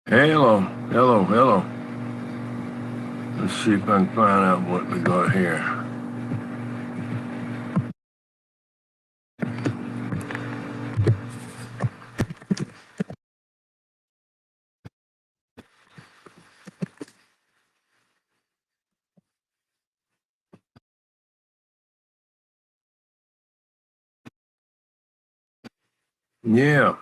Hello, hello, hello. Let's see if I can find out what we got here. Yeah,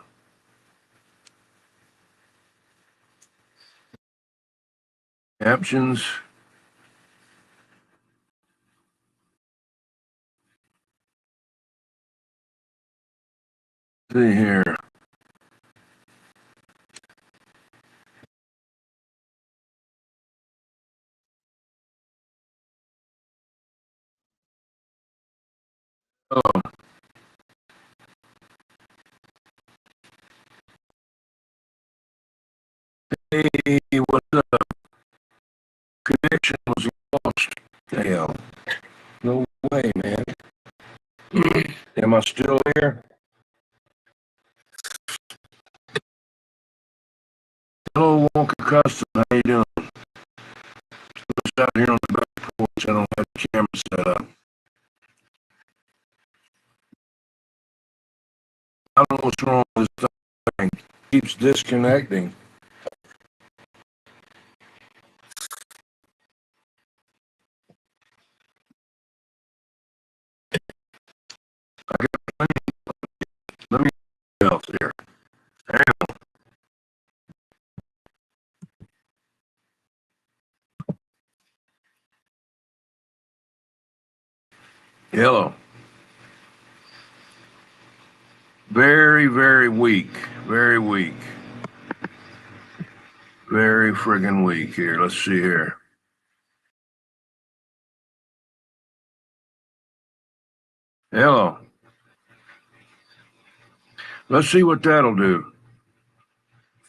captions. See here. Oh, hey, what's up? Connection was lost. Hell, no way, man. Am I still here? Hello, Walker Custom. How you doing? Just out here on the back porch. I don't have the camera set up. I don't know what's wrong with this thing. It keeps disconnecting. I got let me else here. Hang on. Hello. Very, very weak. Very weak. Very friggin' weak here. Let's see here. Hello. Let's see what that'll do.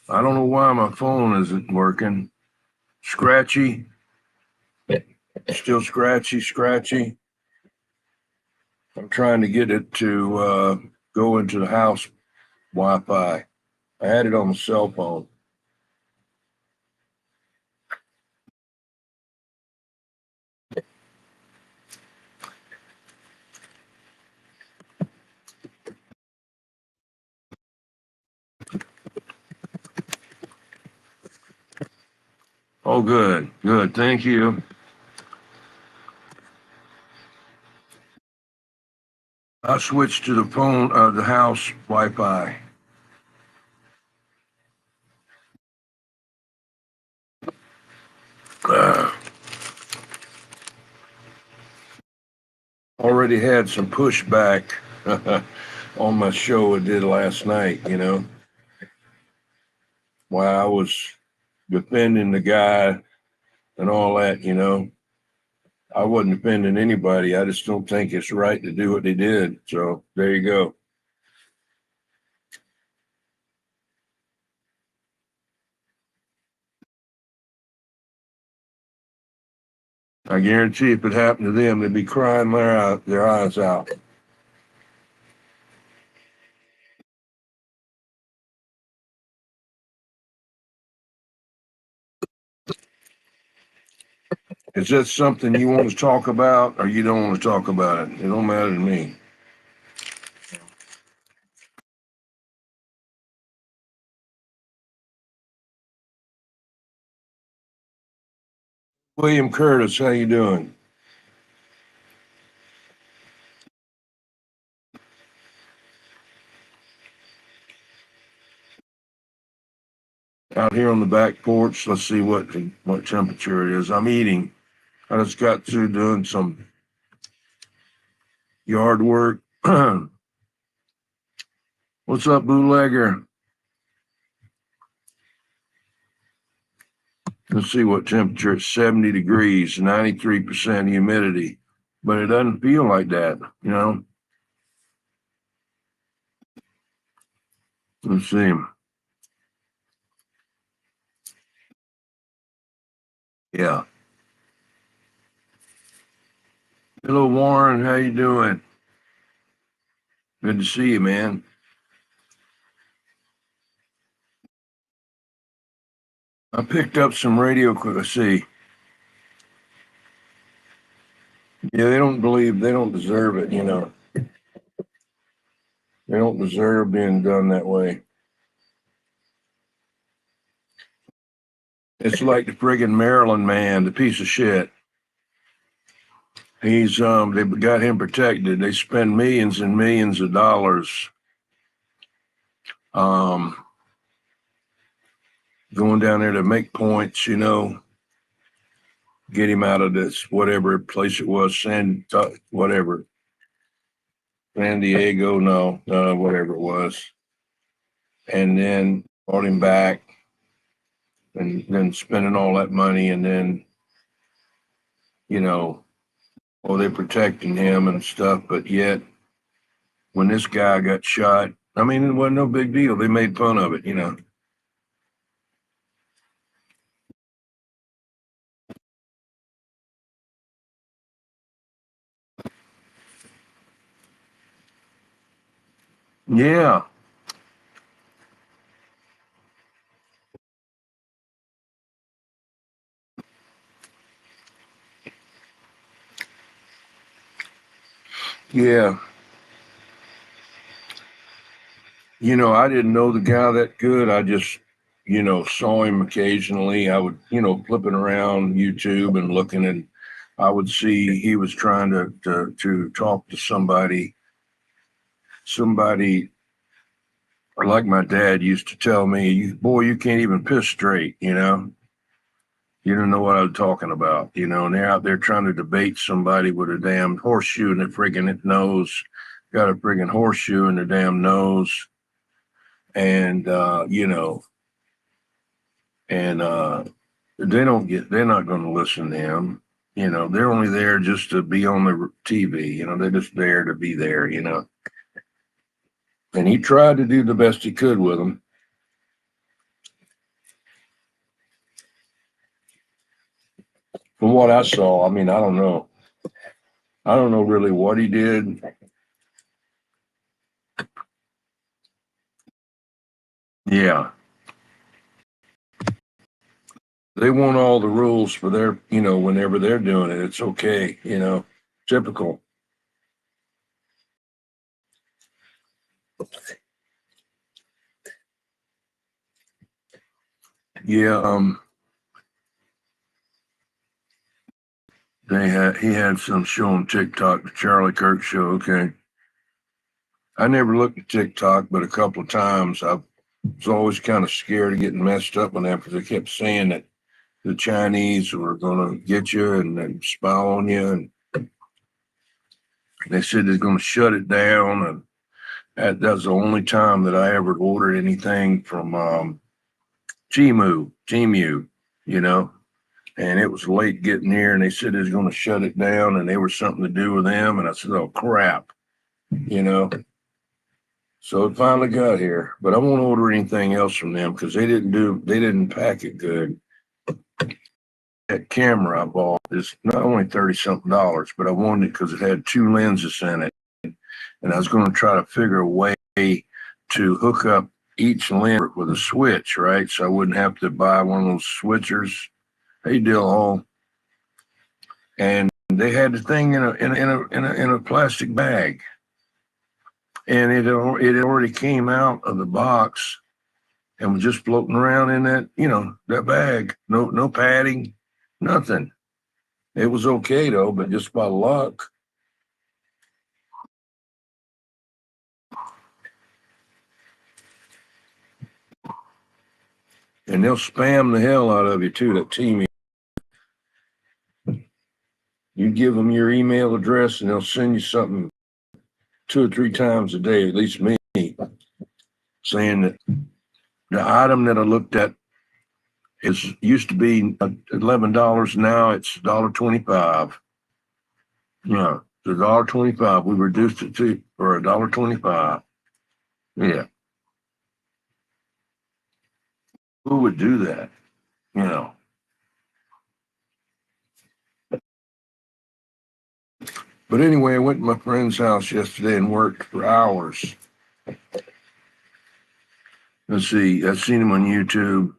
I don't know why my phone isn't working. Scratchy. Still scratchy, scratchy. I'm trying to get it to go into the house Wi-Fi. I had it on the cell phone. Oh, good, good. Thank you. I switched to the phone, the house Wi-Fi. Uh, Already had some pushback on my show I did last night, while I was defending the guy and all that. I wasn't defending anybody. I just don't think it's right to do what they did. So there you go. I guarantee if it happened to them, they'd be crying their eyes out. Is that something you want to talk about or you don't want to talk about it? It don't matter to me. William Curtis, how you doing? Out here on the back porch. Let's see what temperature it is. I'm eating. I just got through doing some yard work. What's up, bootlegger? Let's see what temperature. It's 70 degrees, 93% humidity, but it doesn't feel like that. Let's see. Yeah. Hello, Warren. How you doing? Good to see you, man. I picked up some radio. Let's see. Yeah, they don't deserve it. They don't deserve being done that way. It's like the friggin' Maryland man, the piece of shit. They got him protected. They spend millions and millions of dollars, um, going down there to make points, get him out of this, whatever place it was, whatever, San Diego, no, whatever it was. And then brought him back and then spending all that money. And then, they're protecting him and stuff. But yet, when this guy got shot, I mean, it wasn't no big deal. They made fun of it. Yeah. Yeah. I didn't know the guy that good. I just, saw him occasionally. I would, flipping around YouTube and looking, and I would see he was trying to talk to somebody like my dad used to tell me, boy, you can't even piss straight, You don't know what I'm talking about, and they're out there trying to debate somebody with a damn horseshoe in their friggin' nose, got a friggin' horseshoe in their damn nose. And, and they're not going to listen to him. They're only there just to be on the TV. They're just there to be there. And he tried to do the best he could with them. From what I saw, I mean, I don't know. I don't know really what he did. Yeah, they want all the rules for their, whenever they're doing it, it's okay. Typical. Yeah. He had some show on TikTok, the Charlie Kirk show. Okay. I never looked at TikTok, but a couple of times I was always kind of scared of getting messed up on that because they kept saying that the Chinese were going to get you and spy on you. And they said they're going to shut it down. And that's the only time that I ever ordered anything from Temu, you know. And it was late getting here, and they said they was going to shut it down, and they were something to do with them. And I said, "Oh crap," you know. So it finally got here, but I won't order anything else from them because they didn't pack it good. That camera I bought is not only 30 something dollars, but I wanted it because it had two lenses in it. And I was going to try to figure a way to hook up each lens with a switch, right? So I wouldn't have to buy one of those switchers. Hey, Dill, and they had the thing in a plastic bag, and it already came out of the box and was just floating around in that bag. No padding, nothing. It was okay though, but just by luck. And they'll spam the hell out of you too. That team, you give them your email address, and they'll send you something 2 or 3 times a day. At least me, saying that the item that I looked at is used to be $11. Now it's $1.25. Yeah, it's $1.25. We reduced it to for $1.25. Yeah, who would do that? You know. But anyway, I went to my friend's house yesterday and worked for hours. Let's see, I seen him on YouTube.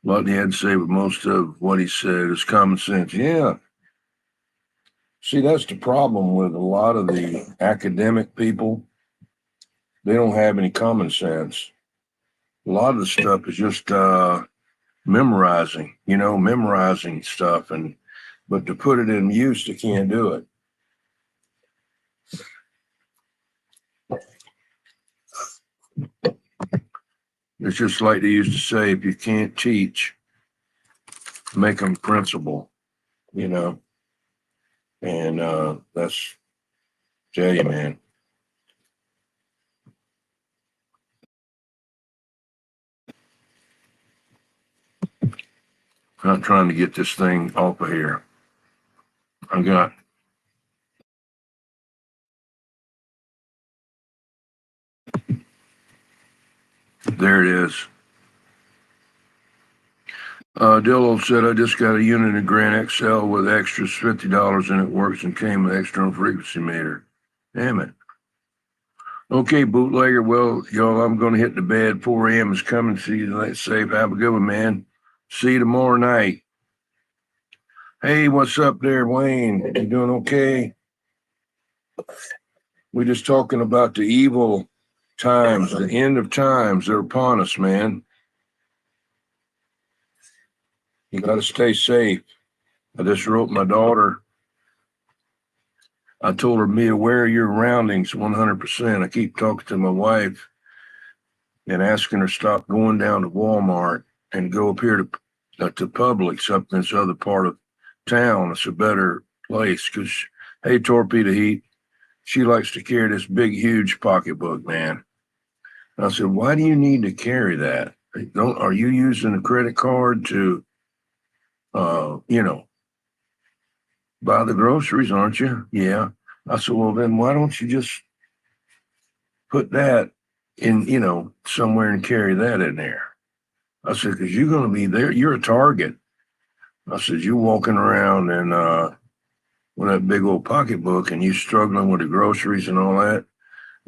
A lot he had to say, but most of what he said is common sense. Yeah. See, that's the problem with a lot of the academic people. They don't have any common sense. A lot of the stuff is just memorizing stuff, but to put it in use, they can't do it. It's just like they used to say, if you can't teach, make them principal, you know. And that's tell you, man. I'm trying to get this thing off of here. I got there it is. Dillo said, I just got a unit of Grand XL with extras $50 and it works and came with external frequency meter. Damn it. Okay, bootlegger. Well, y'all, I'm going to hit the bed. 4 a.m. is coming. See you tonight. Safe. Have a good one, man. See you tomorrow night. Hey, what's up there, Wayne? You doing okay? We're just talking about the evil times, the end of times. They're upon us, man. You got to stay safe. I just wrote my daughter. I told her, be aware of your surroundings 100%. I keep talking to my wife and asking her to stop going down to Walmart and go up here to Publix up in this other part of town. It's a better place because, hey, Torpedo Heat, she likes to carry this big, huge pocketbook, man. And I said, why do you need to carry that? Are you using a credit card to, buy the groceries, aren't you? Yeah. I said, well, then why don't you just put that in, somewhere and carry that in there? I said, because you're going to be there. You're a target. I said, you walking around and with that big old pocketbook and you struggling with the groceries and all that.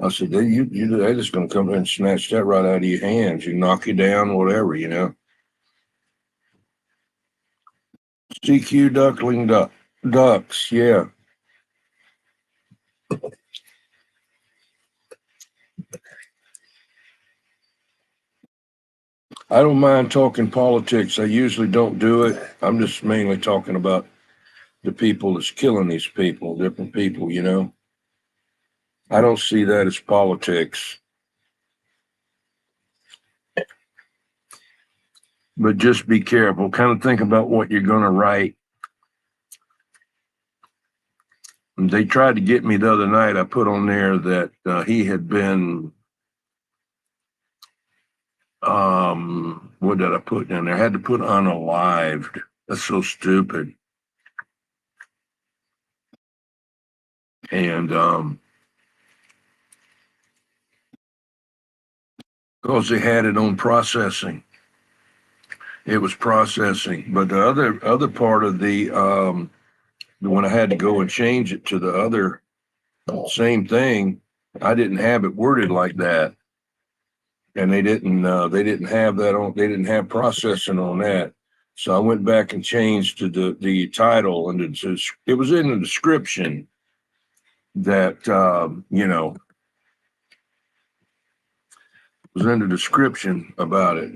I said, they're just going to come in and snatch that right out of your hands. You knock you down, whatever. CQ ducks, yeah. I don't mind talking politics. I usually don't do it. I'm just mainly talking about the people that's killing these people, different people. I don't see that as politics. But just be careful. Kind of think about what you're going to write. They tried to get me the other night. I put on there that he had been, what did I put down there? I had to put unalived. That's so stupid. And because they had it on processing, it was processing. But the other part of when I had to go and change it to the other same thing, I didn't have it worded like that, and they didn't have that on. They didn't have processing on that. So I went back and changed to the title, and it was in the description that was in the description about it.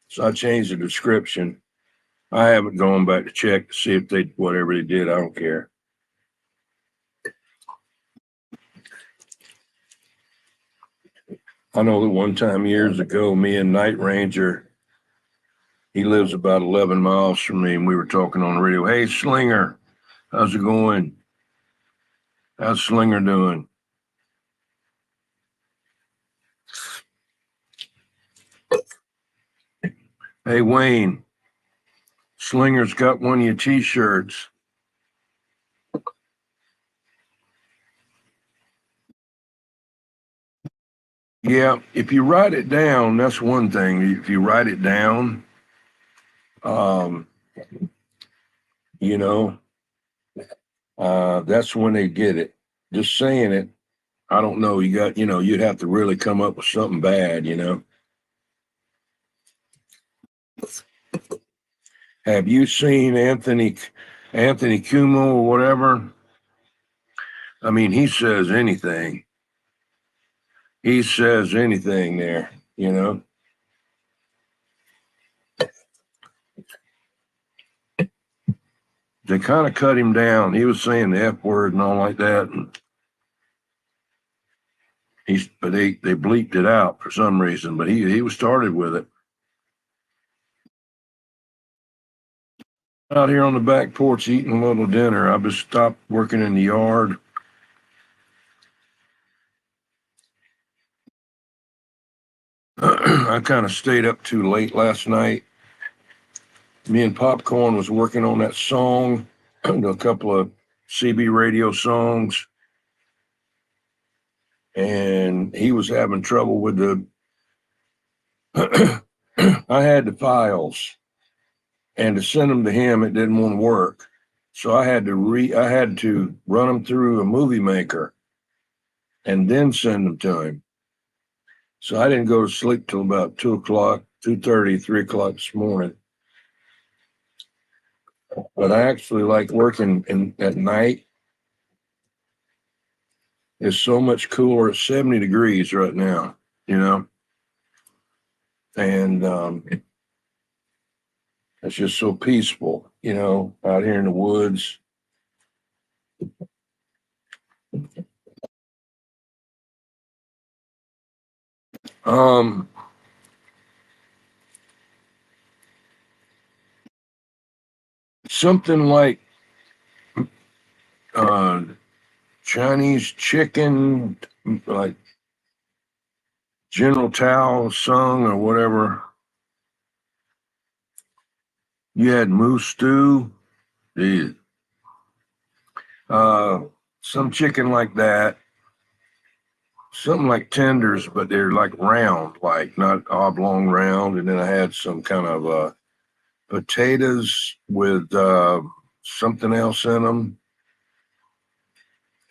So I changed the description. I haven't gone back to check to see if whatever they did. I don't care. I know that one time years ago, me and Night Ranger, he lives about 11 miles from me, and we were talking on the radio. Hey, Slinger, how's it going? How's Slinger doing? Hey, Wayne, Slinger's got one of your t-shirts. Yeah, if you write it down, that's one thing. If you write it down, um, you know, that's when they get it. Just saying it, I don't know. You'd have to really come up with something bad. Have you seen Anthony Cuomo or whatever? I mean, he says anything. He says anything there, you know. They kind of cut him down. He was saying the F word and all like that. And but they bleeped it out for some reason, but he was started with it. Out here on the back porch eating a little dinner. I just stopped working in the yard. I kind of stayed up too late last night. Me and Popcorn was working on that song, a couple of CB radio songs, and he was having trouble with the. I had the files, and to send them to him, it didn't want to work. So I had to run them through a movie maker, and then send them to him. So I didn't go to sleep till about 2 o'clock, 2:30, 3 o'clock this morning. But I actually like working at night. It's so much cooler. It's 70 degrees right now, you know, and it's just so peaceful, you know, out here in the woods. Um, Something like uh, Chinese chicken, like General Tao sung or whatever. You had moose stew, the uh, some chicken like that, something like tenders, but they're like round, like not oblong round. And then I had some kind of potatoes with something else in them.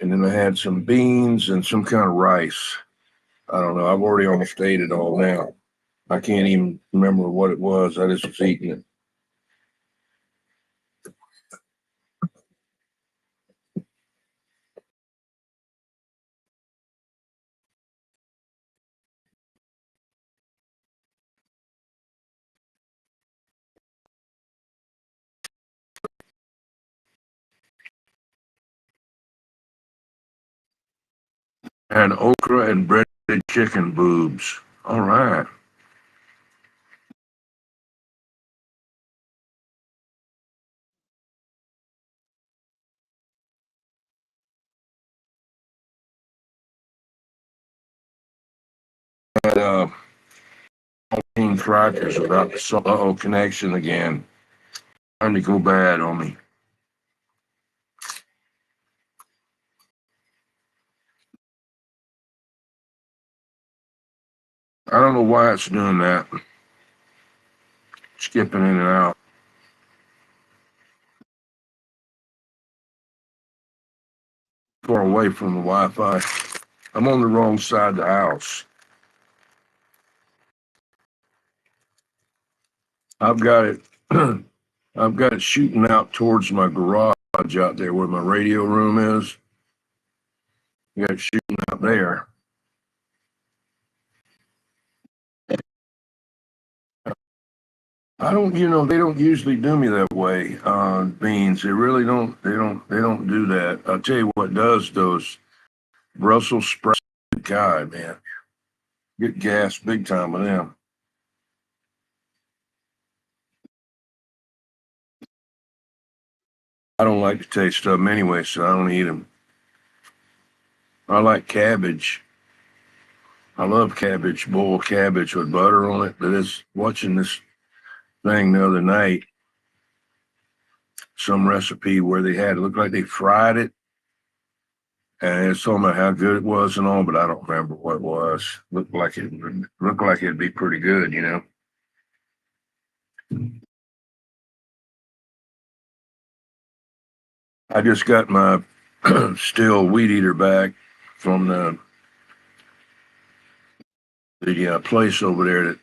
And then I had some beans and some kind of rice. I don't know. I've already almost ate it all now. I can't even remember what it was. I just was eating it. I had okra and breaded chicken boobs. All right. I had 14 crackers without the salt. Uh-oh, connection again. Time to go bad on me. I don't know why it's doing that. Skipping in and out. Far away from the Wi-Fi. I'm on the wrong side of the house. I've got it. I've got it shooting out towards my garage out there where my radio room is. I got it shooting out there. I don't, they don't usually do me that way. Beans, they really don't. They don't do that. I'll tell you what does those Brussels sprouts. God, man, get gas big time with them. I don't like the taste of them anyway, so I don't eat them. I like cabbage. I love cabbage, boiled cabbage with butter on it. But it's watching this thing the other night, some recipe where they had it looked like they fried it, and it's talking about how good it was and all, but I don't remember what it was. Looked like it'd be pretty good, you know. I just got my still weed eater back from the place over there that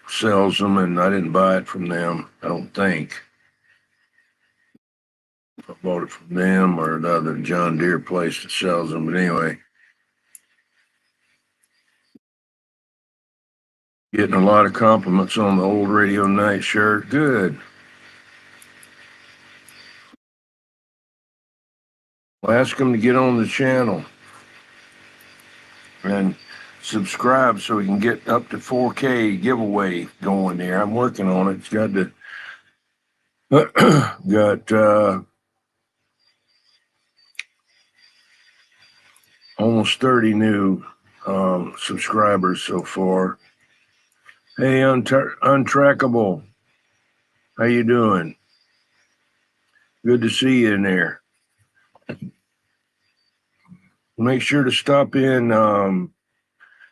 sells them, and I didn't buy it from them. I don't think. I bought it from them or another John Deere place that sells them. But anyway, getting a lot of compliments on the old Radio Night shirt. Good. Well, ask them to get on the channel and subscribe so we can get up to 4K giveaway going there. I'm working on it. It's got to got almost 30 new subscribers so far. Hey, Untrackable, how you doing? Good to see you in there. Make sure to stop in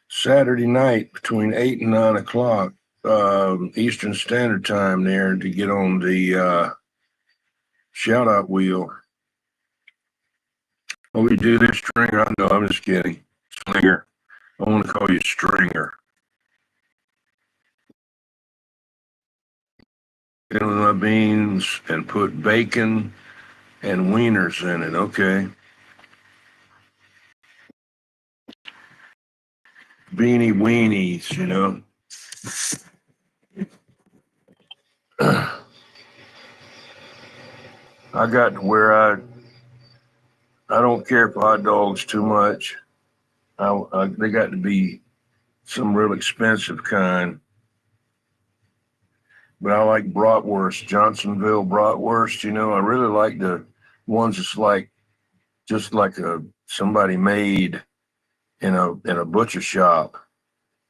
Saturday night between 8 and 9 o'clock Eastern Standard Time there to get on the shout out wheel. Oh, we do this Stringer? I know, I'm just kidding. Slinger. I want to call you Stringer. Get in my beans and put bacon and wieners in it. Okay. Beanie weenies, you know. I got to where I don't care for hot dogs too much. They got to be some real expensive kind. But I like bratwurst, Johnsonville bratwurst. You know, I really like the ones that's just like somebody made in a butcher shop.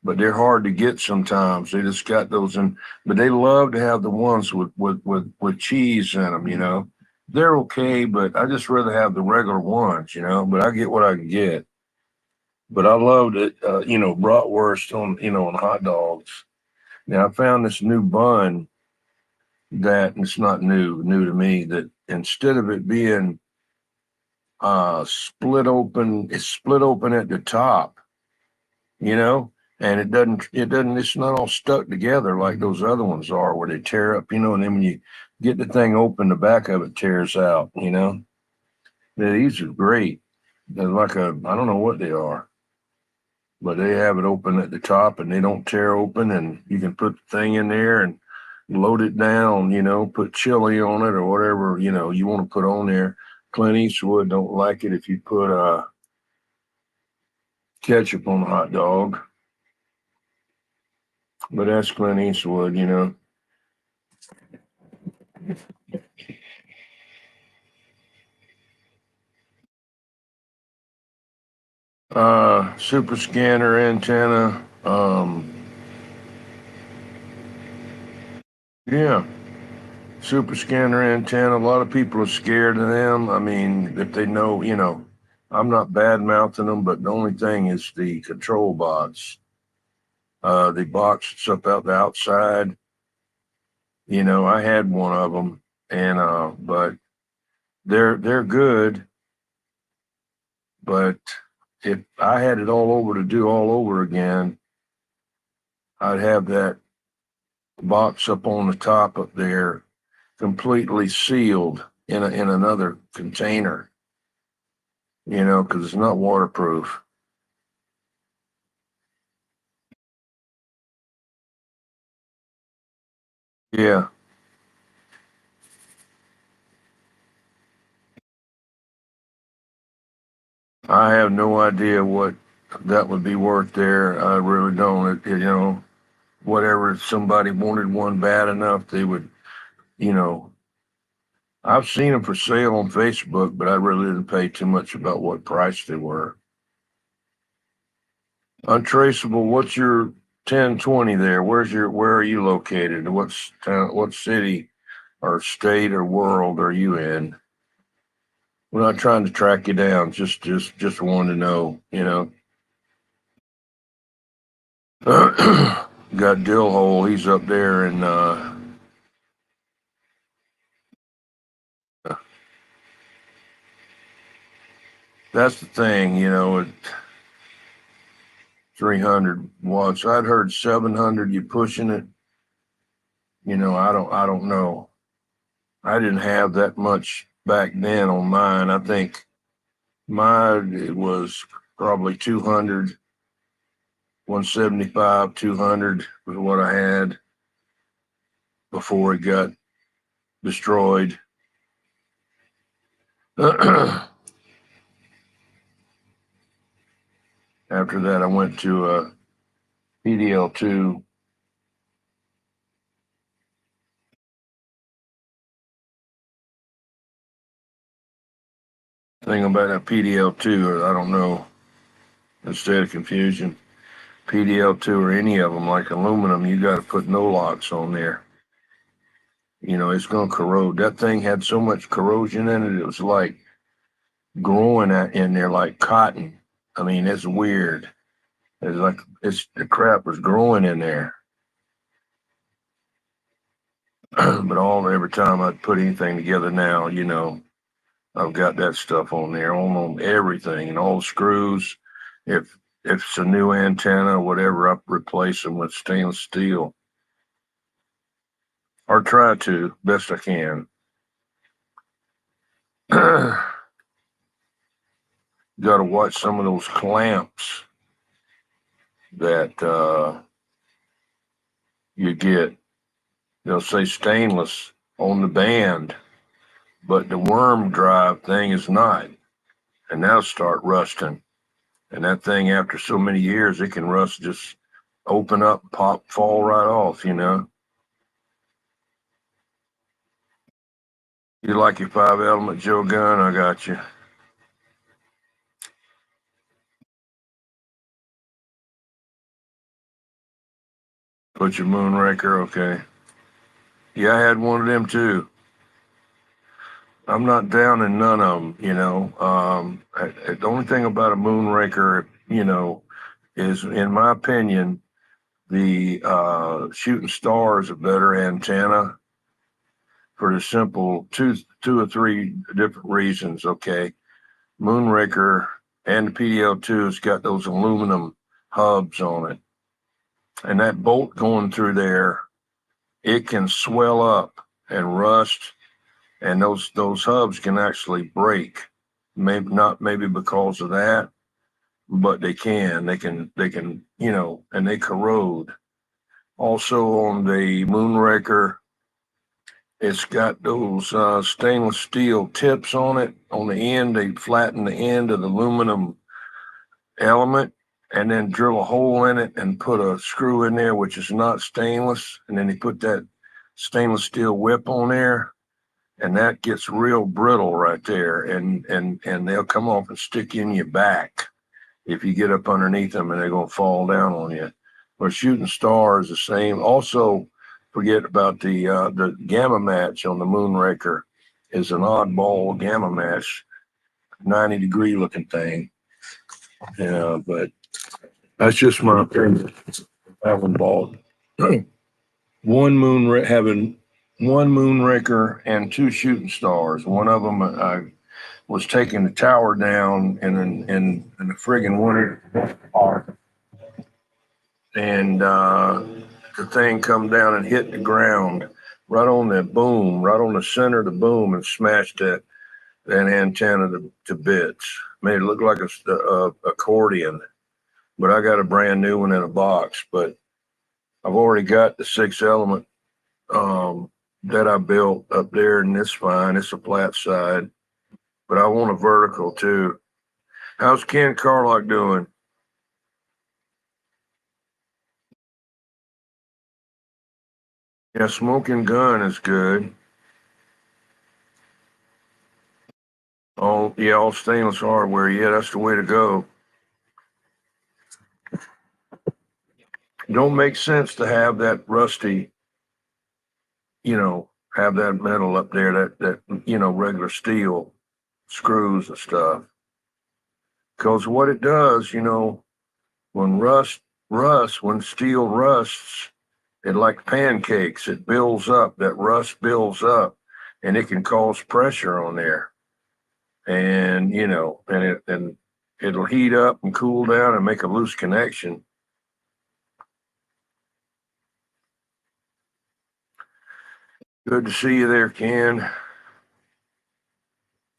But they're hard to get sometimes. They just got those in, but they love to have the ones with cheese in them. You know, they're okay, but I just rather have the regular ones. You know, but I get what I can get. But I loved it. You know, bratwurst on hot dogs. Now I found this new bun that it's not new to me, that instead of it being split open, it's split open at the top, you know, and it's not all stuck together like those other ones are where they tear up, you know, and then when you get the thing open, the back of it tears out, you know. These are great. They're like I don't know what they are, but they have it open at the top and they don't tear open, and you can put the thing in there and load it down, you know, put chili on it or whatever, you know, you want to put on there. Clint Eastwood don't like it if you put ketchup on a hot dog, but that's Clint Eastwood, you know. Super scanner antenna. Yeah, super scanner antenna. A lot of people are scared of them. I mean, if they know, you know, I'm not bad mouthing them, but the only thing is the control box. The box that's up out the outside. You know, I had one of them, and but they're good. But if I had it all over to do all over again, I'd have that box up on the top up there, completely sealed in another container. You know, because it's not waterproof. Yeah, I have no idea what that would be worth there. I really don't. You know, whatever, if somebody wanted one bad enough, they would, you know, I've seen them for sale on Facebook, but I really didn't pay too much about what price they were. Untraceable, what's your 1020 there? Where are you located? What's town, what city or state or world are you in? We're not trying to track you down, just want to know, you know. Got Dill Hole, he's up there, and that's the thing, you know, at 300 watts. I'd heard 700, you pushing it, you know. I don't know. I didn't have that much back then on mine. I think mine, it was probably 200, 175, 200 was what I had before it got destroyed. After that, I went to a PDL2. Thing about a PDL2, I don't know, instead of confusion, PDL2 or any of them like aluminum, you got to put no locks on there. It's going to corrode. That thing had so much corrosion in it, it was like growing in there like cotton. I mean, it's weird. It's like the crap was growing in there. But every time I'd put anything together now, I've got that stuff on there, on everything and all the screws. If it's a new antenna or whatever, I replace them with stainless steel, or try to best I can. Got to watch some of those clamps that you get. They'll say stainless on the band, but the worm drive thing is not, and that'll start rusting. And that thing, after so many years, it can rust, just open up, pop, fall right off. You like your 5 element Joe gun? I got you. Put your Moonraker, okay. Yeah, I had one of them too. I'm not down in none of them, the only thing about a Moonraker, is, in my opinion, the Shooting Star is a better antenna for the simple two or three different reasons. Okay, Moonraker and the PDL2 has got those aluminum hubs on it, and that bolt going through there, it can swell up and rust, and those hubs can actually break. Maybe not, maybe because of that, but they can and they corrode. Also on the Moonraker, it's got those stainless steel tips on it. On the end, they flatten the end of the aluminum element and then drill a hole in it and put a screw in there, which is not stainless. And then they put that stainless steel whip on there, and that gets real brittle right there. And they'll come off and stick in your back if you get up underneath them, and they're going to fall down on you. But Shooting Star is the same. Also, forget about the gamma match on the Moonraker. Is an oddball gamma match, 90-degree looking thing. Yeah, but that's just my opinion. Having bought having one Moonraker and two Shooting Stars. One of them, I was taking the tower down in the friggin' winter park, and the thing come down and hit the ground right on the boom, right on the center of the boom, and smashed that antenna to bits. Made it look like a accordion. But I got a brand new one in a box. But I've already got the 6 element that I built up there, and it's fine. It's a flat side, but I want a vertical too. How's Ken Carlock doing? Yeah, Smoking Gun is good. All stainless hardware. Yeah, that's the way to go. Don't make sense to have that rusty, have that metal up there, that regular steel screws and stuff. Because what it does, when when steel rusts, it like pancakes, it builds up, that rust builds up, and it can cause pressure on there. And, and it'll heat up and cool down and make a loose connection. Good to see you there, Ken.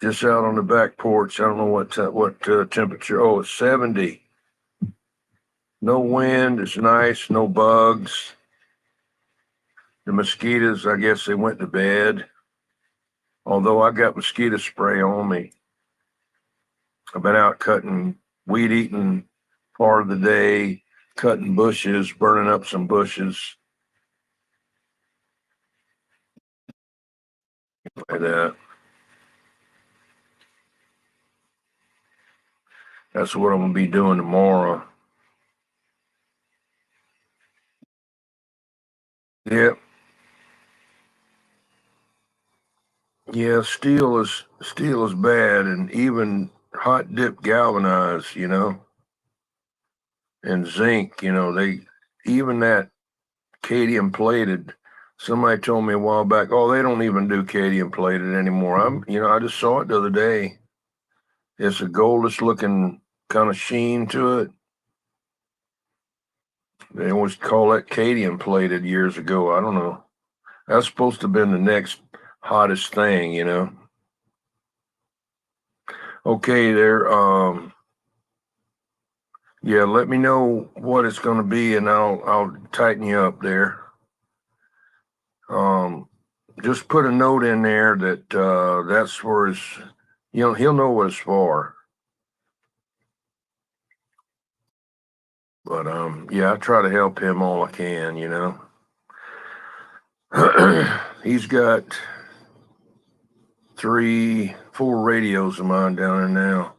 just out on the back porch. I don't know what temperature. Oh, it's 70. No wind. It's nice. No bugs. The mosquitoes, I guess they went to bed. Although I got mosquito spray on me. I've been out cutting, weed eating part of the day, cutting bushes, burning up some bushes. Like that. That's what I'm gonna be doing tomorrow. Yep. Yeah, steel is bad, and even hot dip galvanized, and zinc, they even that cadmium plated. Somebody told me a while back, oh, they don't even do cadmium plated anymore. I just saw it the other day. It's a goldish looking kind of sheen to it. They always call that cadmium plated years ago. I don't know. That's supposed to have been the next hottest thing. Okay, there. Yeah, let me know what it's going to be, and I'll tighten you up there. Just put a note in there that that's where he'll know what it's for. But yeah, I try to help him all I can. He's got 3, 4 radios of mine down there now.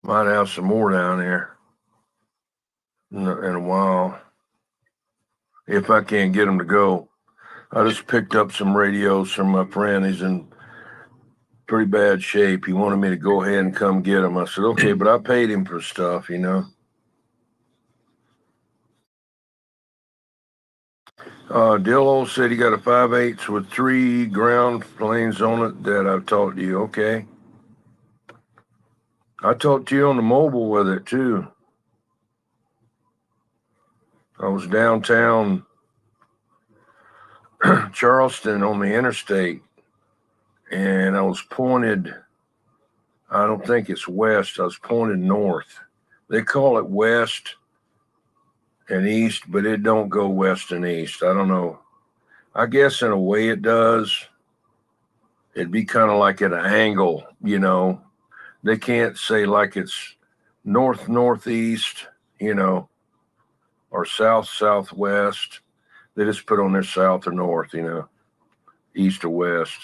Might have some more down there in a while if I can't get them to go. I just picked up some radios from my friend. He's in pretty bad shape. He wanted me to go ahead and come get them. I said, okay, but I paid him for stuff. Dillo said he got a 5/8 with 3 ground planes on it that I've talked to you. Okay. I talked to you on the mobile with it too. I was downtown Charleston on the interstate, and I was pointed, I don't think it's west, I was pointed north. They call it west and east, but it don't go west and east. I don't know. I guess in a way it does. It'd be kind of like at an angle. They can't say like it's north northeast, or south southwest. They just put on their south or north, east or west.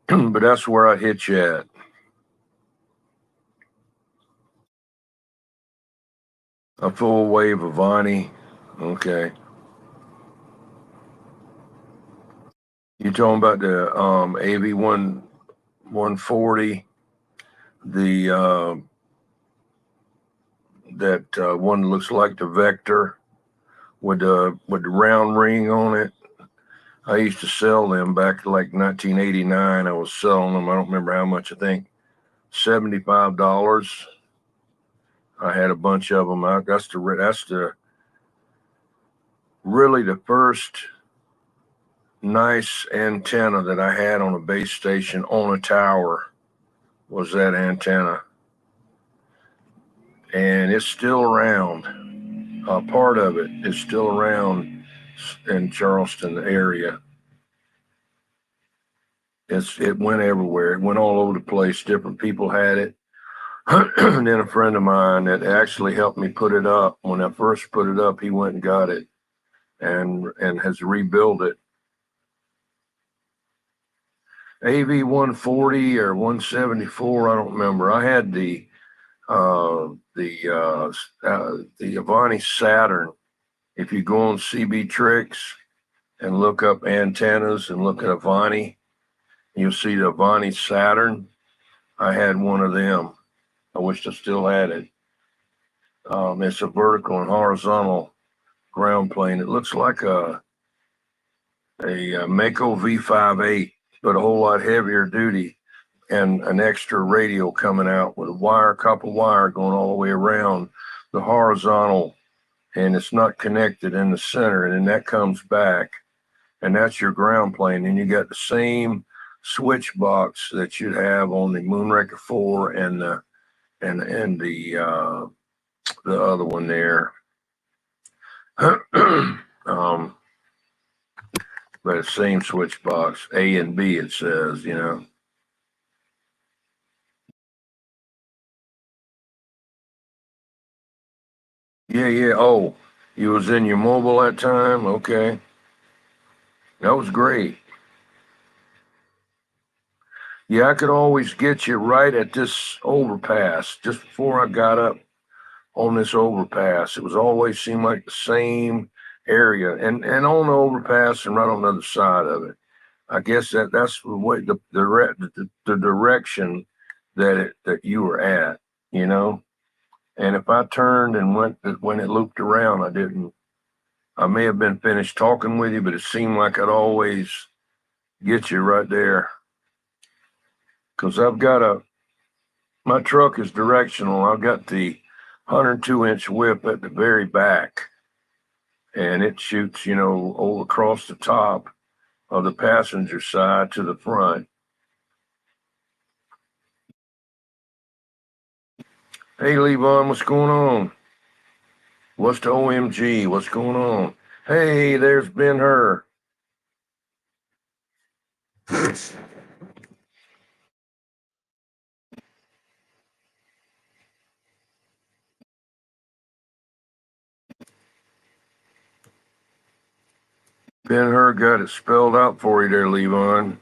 But that's where I hit you at. A full wave of Vonnie. Okay. You talking about the AV 140, the that one looks like the Vector with the round ring on it. I used to sell them back like 1989. I was selling them. I don't remember how much. I think $75. I had a bunch of them. That's the really the first nice antenna that I had on a base station on a tower was that antenna, and it's still around. Part of it is still around in Charleston area. It went everywhere. It went all over the place. Different people had it. And then a friend of mine that actually helped me put it up. When I first put it up, he went and got it and has rebuilt it. AV 140 or 174, I don't remember. I had the Avani Saturn. If you go on CB Tricks and look up antennas and look at Avani, you'll see the Avani Saturn. I had one of them. I wish I still had it. It's a vertical and horizontal ground plane. It looks like a Mako V58, but a whole lot heavier duty, and an extra radio coming out with a copper wire going all the way around the horizontal, and it's not connected in the center, and then that comes back, and that's your ground plane. And you got the same switch box that you'd have on the Moonraker 4 and the other one there. um, but the same switch box, A and B, it says, you know. Yeah, yeah. Oh, you was in your mobile that time? Okay. That was great. Yeah, I could always get you right at this overpass just before I got up on this overpass. It was always seemed like the same area and on the overpass and right on the other side of it. I guess that's the way the direction that you were at, you know. And if I turned and went when it looped around, I didn't. I may have been finished talking with you, but it seemed like I'd always get you right there because my truck is directional. I've got the 102-inch whip at the very back, and it shoots, you know, all across the top of the passenger side to the front. Hey, Levon, what's going on? What's the OMG? What's going on? Hey, there's Ben Hur. Ben Hur got it spelled out for you there, Levon.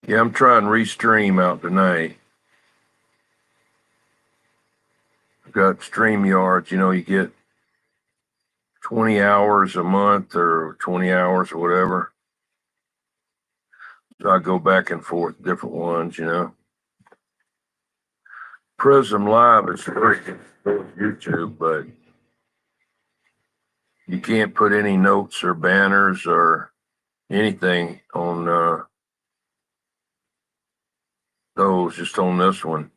Yeah, I'm trying Restream out tonight. I've got StreamYards, you know, you get 20 hours a month or 20 hours or whatever. So I go back and forth, different ones, you know. Prism Live is free on YouTube, but you can't put any notes or banners or anything on those, just on this one.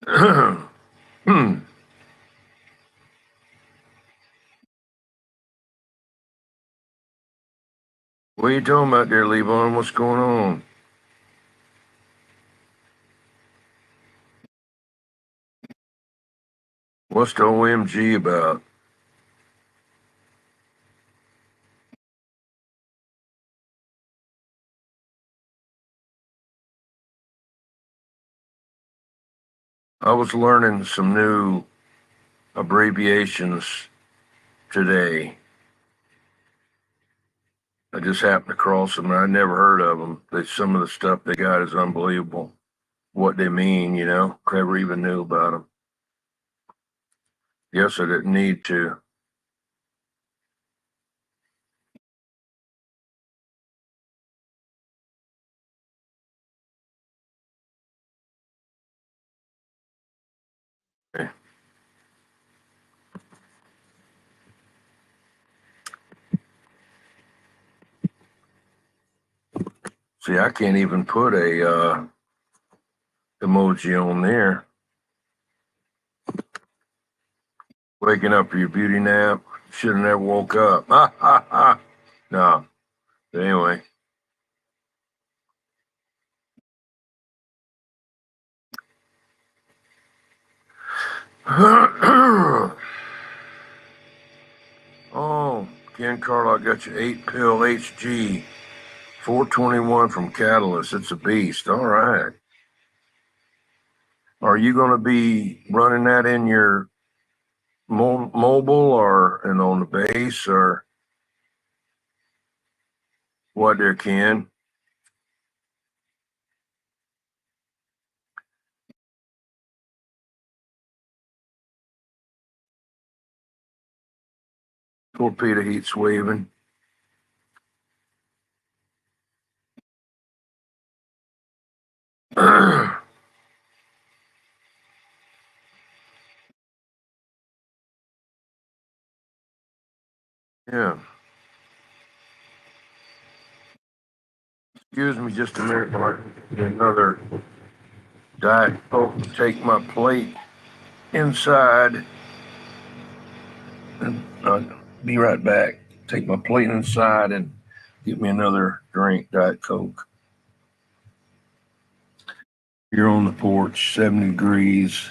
Hmm. What are you talking about there, Levon? What's going on? What's the OMG about? I was learning some new abbreviations today. I just happened across them and I never heard of them. Some of the stuff they got is unbelievable. What they mean, you know, never even knew about them. Yes, I didn't need to. See, I can't even put a emoji on there. Waking up for your beauty nap. Should have never woke up. Ha ha ha. No. But anyway. Oh, Ken Carl, I got you 8-pill HG 421 from Catalyst. It's a beast. All right. Are you going to be running that in your mobile or and on the base or what there, Ken? Torpedo heat's waving. Yeah. Excuse me just a minute, Mark. Another Diet Coke, take my plate inside, and I'll be right back. Take my plate inside and get me another drink, Diet Coke. Here on the porch, 70 degrees,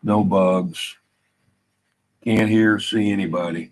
no bugs. Can't hear or see anybody.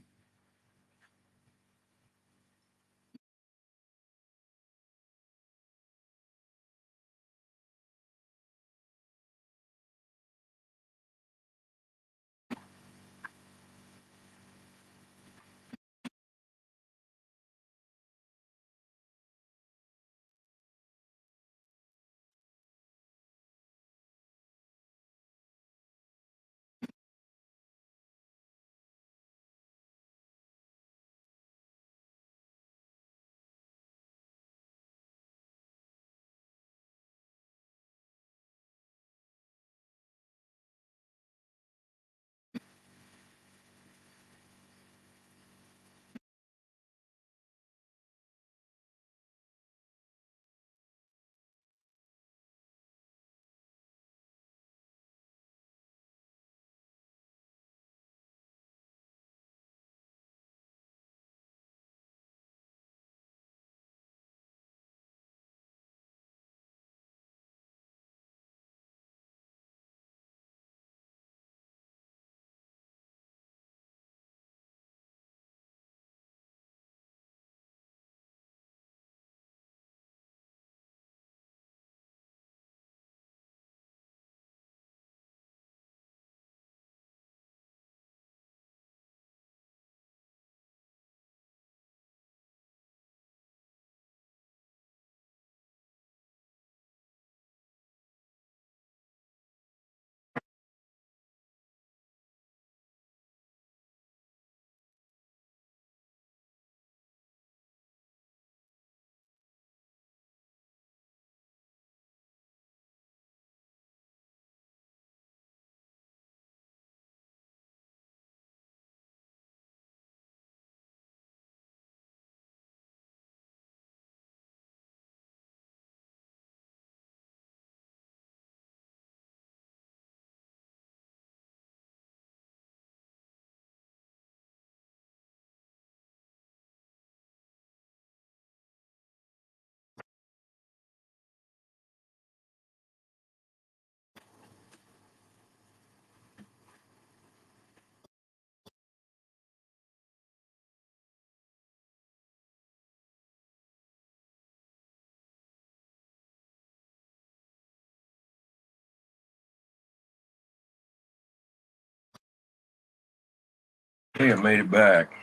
Hey, I made it back.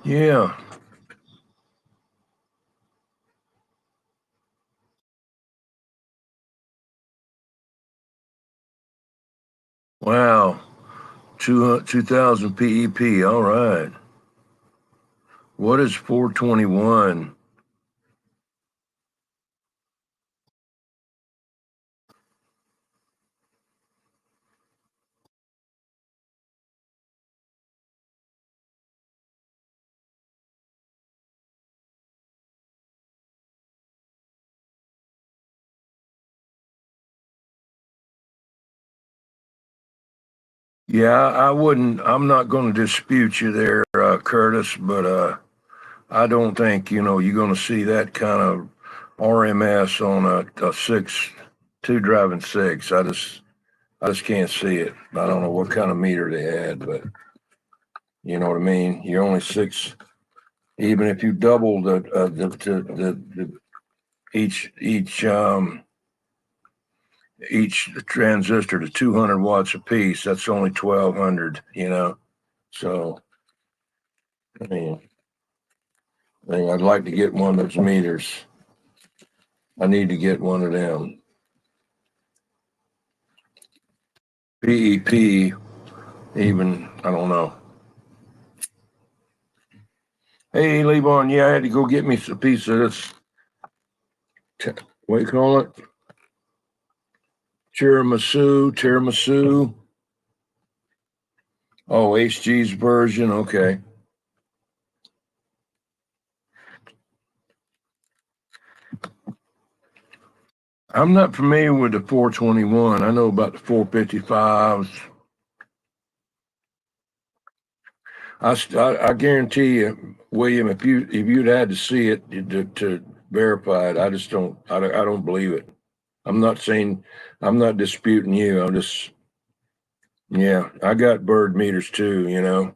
Yeah. Wow. 2000 PEP. All right. What is 421? Yeah, I wouldn't. I'm not going to dispute you there, Curtis, but I don't think you're going to see that kind of RMS on a six, two driving six. I just can't see it. I don't know what kind of meter they had, but you know what I mean. You're only six. Even if you double the each transistor to 200 watts a piece, that's only 1200. So I mean, I'd like to get one of those meters. I need to get one of them. PEP, even, I don't know. Hey, Levon, yeah, I had to go get me a piece of this, what do you call it? Tiramisu. Oh, HG's version, okay. I'm not familiar with the 421. I know about the 455s. I guarantee you, William, if you'd had to see it to verify it, I don't believe it. I'm not saying, I'm not disputing you. I'm just, yeah, I got bird meters too, you know.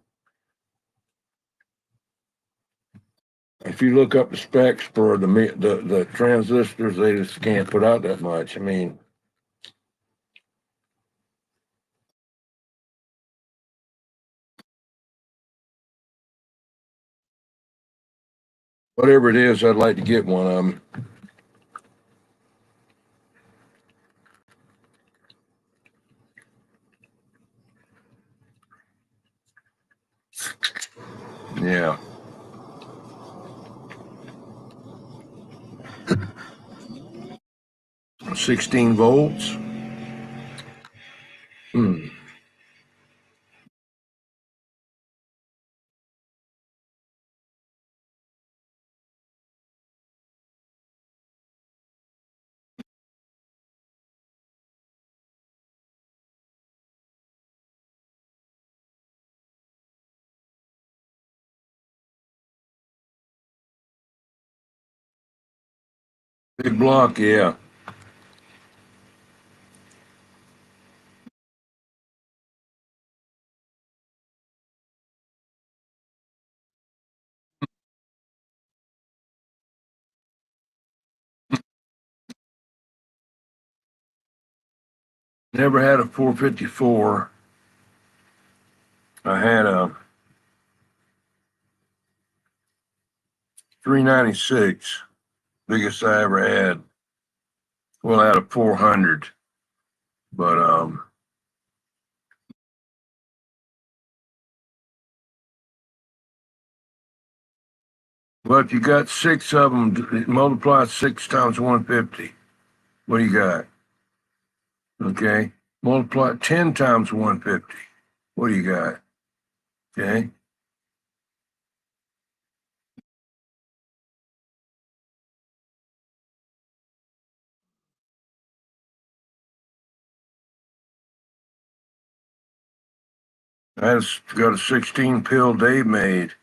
If you look up the specs for the transistors, they just can't put out that much. I mean, whatever it is, I'd like to get one of them. Yeah. 16 volts. Hmm. Big block, yeah. Never had a 454. I had a 396, biggest I ever had. Well, I had a 400, but if you got six of them, multiply six times 150. What do you got? Okay. Multiply 10 times 150. What do you got? Okay. I just got a 16 pill Dave made,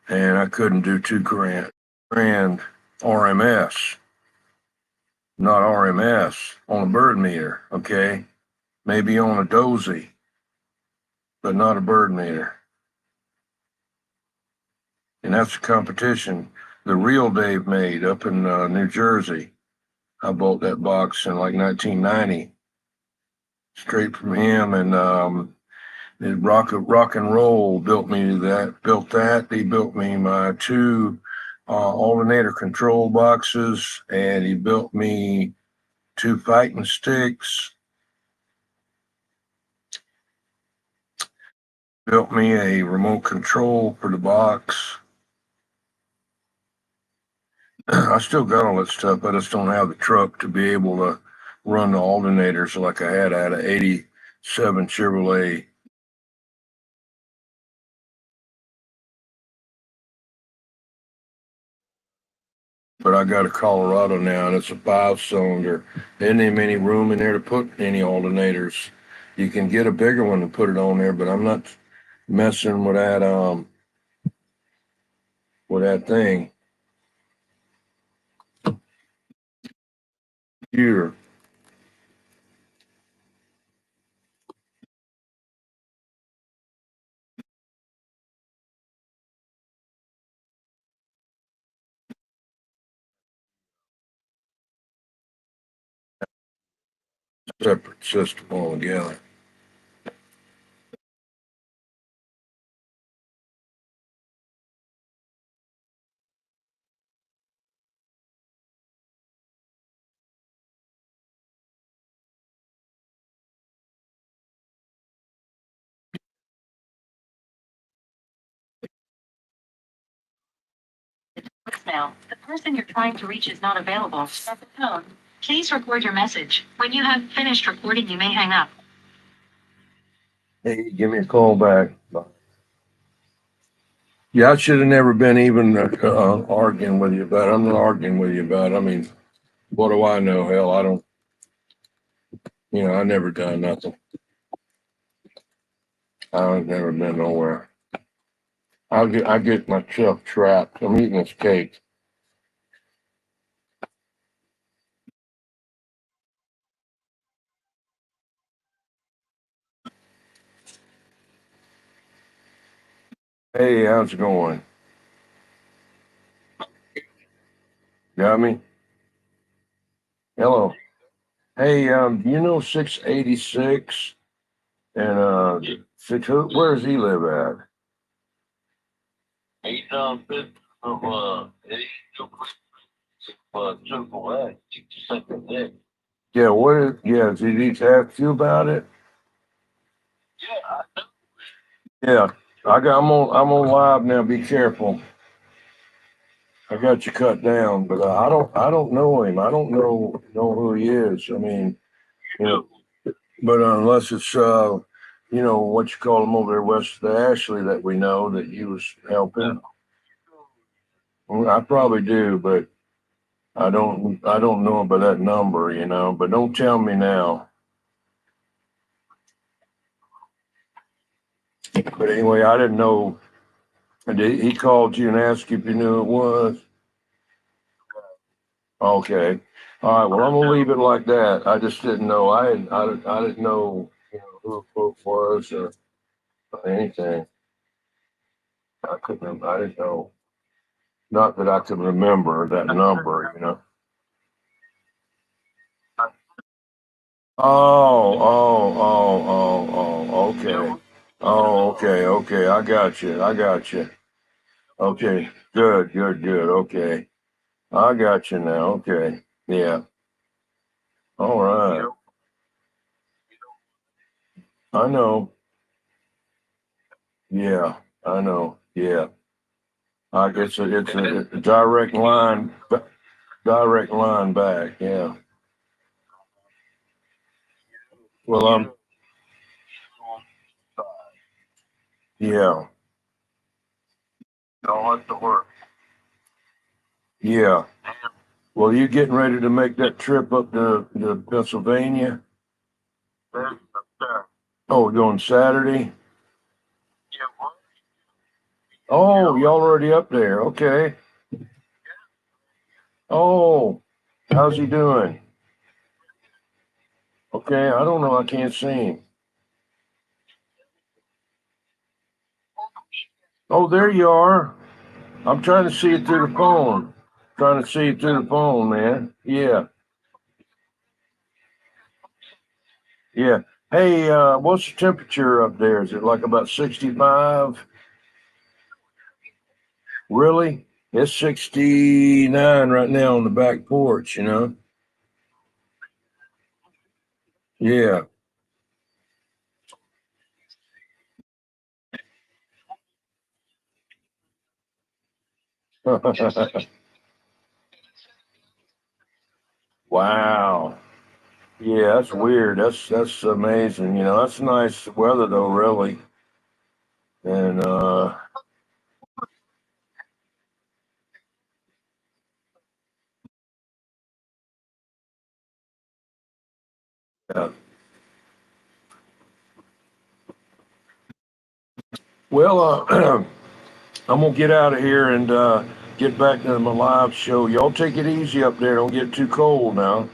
and I couldn't do 2 grand. Grand RMS, not RMS on a bird meter. Okay. Maybe on a dozy, but not a bird meter. And that's the competition the real Dave made up in New Jersey. I bought that box in like 1990, straight from him, and rock and roll built that. He built me my two alternator control boxes, and he built me two fighting sticks. Built me a remote control for the box. I still got all that stuff. I just don't have the truck to be able to run the alternators like I had. I had an 87 Chevrolet, but I got a Colorado now and it's a 5 cylinder. There isn't any room in there to put any alternators. You can get a bigger one and put it on there, but I'm not messing with that thing here. Separate system altogether. Voicemail. The person you're trying to reach is not available. At the tone, please record your message. When you have finished recording, you may hang up. Hey, give me a call back. Yeah, I should have never been even arguing with you about it. I'm not arguing with you about it. I mean, what do I know? Hell, I don't, I never done nothing. I've never been nowhere. I get myself trapped. I'm eating this cake. Hey, how's it going? Got me? Hello. Hey, you know 686 and where does he live at? He's been from Circle A, 62nd. Yeah, did he ask you about it? Yeah. I'm on live now. Be careful. I got you cut down, but I don't know him. I don't know who he is. I mean, you know, but unless it's what you call him over there west of the Ashley that we know that he was helping. Well, I probably do, but I don't know about that number, but don't tell me now. But anyway, I didn't know. And he called you and asked you if you knew who it was. Okay. All right. Well, I'm gonna leave it like that. I just didn't know. I didn't know, who it was or anything. I couldn't. I didn't know. Not that I could remember that number. Oh. Okay. Oh, okay. I got you. Okay. Good. Okay. I got you now. Okay. Yeah. All right. I know. Yeah. I know. Yeah. I guess it's a direct line back. Yeah. Well, yeah. Don't let the work. Yeah. Well, you getting ready to make that trip up to Pennsylvania? Oh, going Saturday? Oh, y'all already up there. Okay. Oh, how's he doing? Okay, I don't know. I can't see him. Oh, there you are. I'm trying to see it through the phone. Trying to see it through the phone, man. Yeah, yeah. Hey, what's the temperature up there? Is it like about 65? Really? It's 69 right now on the back porch. Yeah. Wow. Yeah, that's weird. That's amazing. That's nice weather though, really. And yeah. Well, I'm gonna get out of here and get back to my live show. Y'all take it easy up there. Don't get too cold now.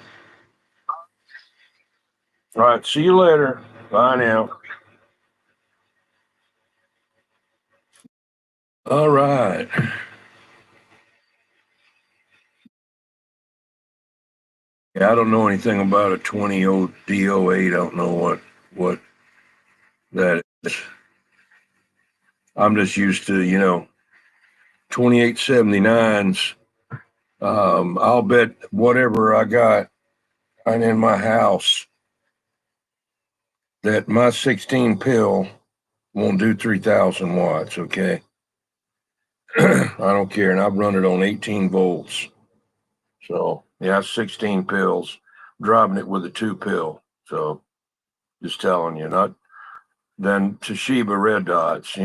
All right. See you later. Bye now. All right. Yeah, I don't know anything about a 20 D08. I don't know what that is. I'm just used to 2879s. I'll bet whatever I got and in my house that my 16 pill won't do 3,000 watts. Okay. I don't care. And I've run it on 18 volts. So yeah, 16 pills, driving it with a 2 pill. So just telling you, not then Toshiba red dots.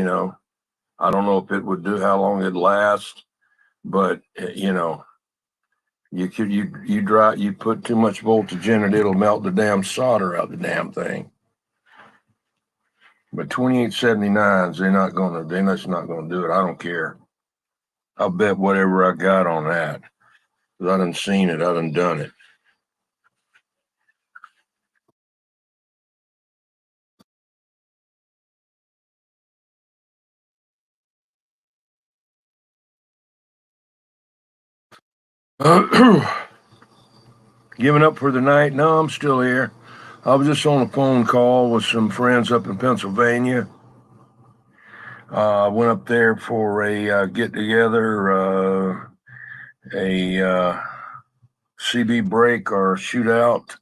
I don't know if it would do how long it'd last, but you know, you put too much voltage in it, it'll melt the damn solder out the damn thing. But 2879s, they're just not gonna do it. I don't care. I'll bet whatever I got on that. 'Cause I done seen it, I done it. Giving up for the night? No, I'm still here. I was just on a phone call with some friends up in Pennsylvania. Went up there for a get together, a CB break or shootout.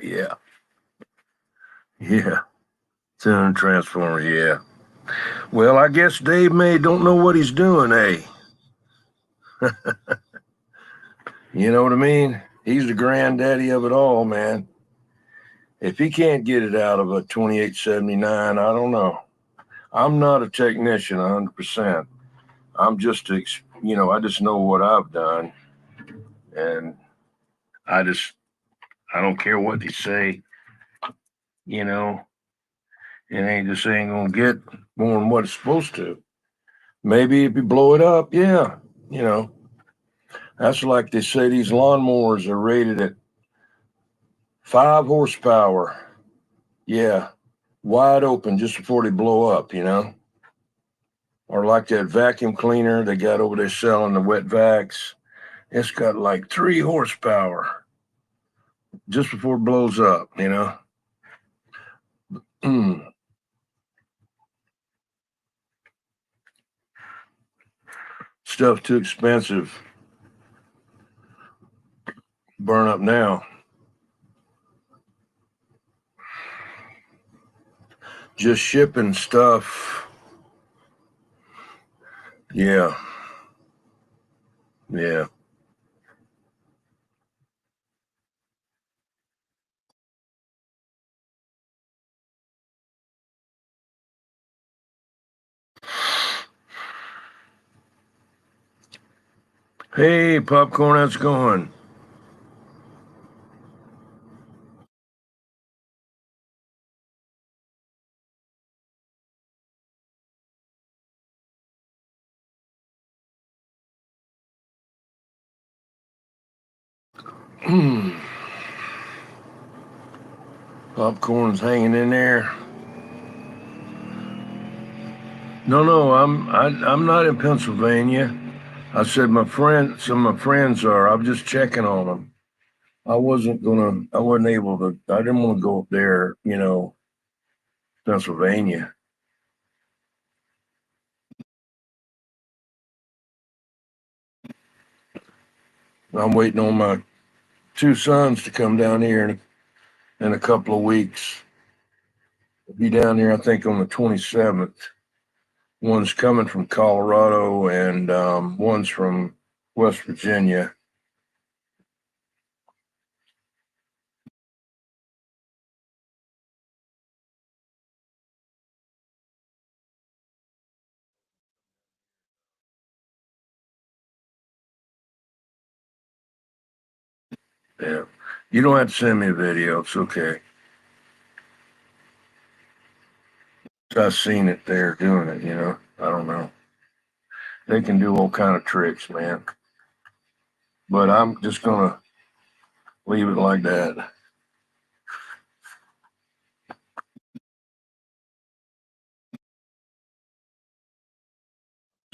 Yeah, yeah. Tune Transformers, yeah. Well, I guess Dave May don't know what he's doing, eh? You know what I mean? He's the granddaddy of it all, man. If he can't get it out of a 2879, I don't know. I'm not a technician 100%. I'm just, I just know what I've done. And I just, I don't care what they say, you know, just ain't gonna get more than what it's supposed to. Maybe if you blow it up, yeah, you know, that's like they say these lawnmowers are rated at 5 horsepower. Yeah, wide open just before they blow up, you know? Or like that vacuum cleaner they got over there selling the wet vacs. It's got like 3 horsepower just before it blows up, you know? Stuff too expensive. Burn up now. Just shipping stuff. Yeah, yeah. Hey, popcorn, how's it going? Popcorn's hanging in there. No, no, I'm not in Pennsylvania. I said some of my friends are. I'm just checking on them. I wasn't able to. I didn't want to go up there, Pennsylvania. I'm waiting on my two sons to come down here in a couple of weeks. Be down here, I think, on the 27th. One's coming from Colorado and one's from West Virginia. Yeah. You don't have to send me a video. It's okay. I've seen it there doing it, I don't know. They can do all kind of tricks, man. But I'm just gonna leave it like that.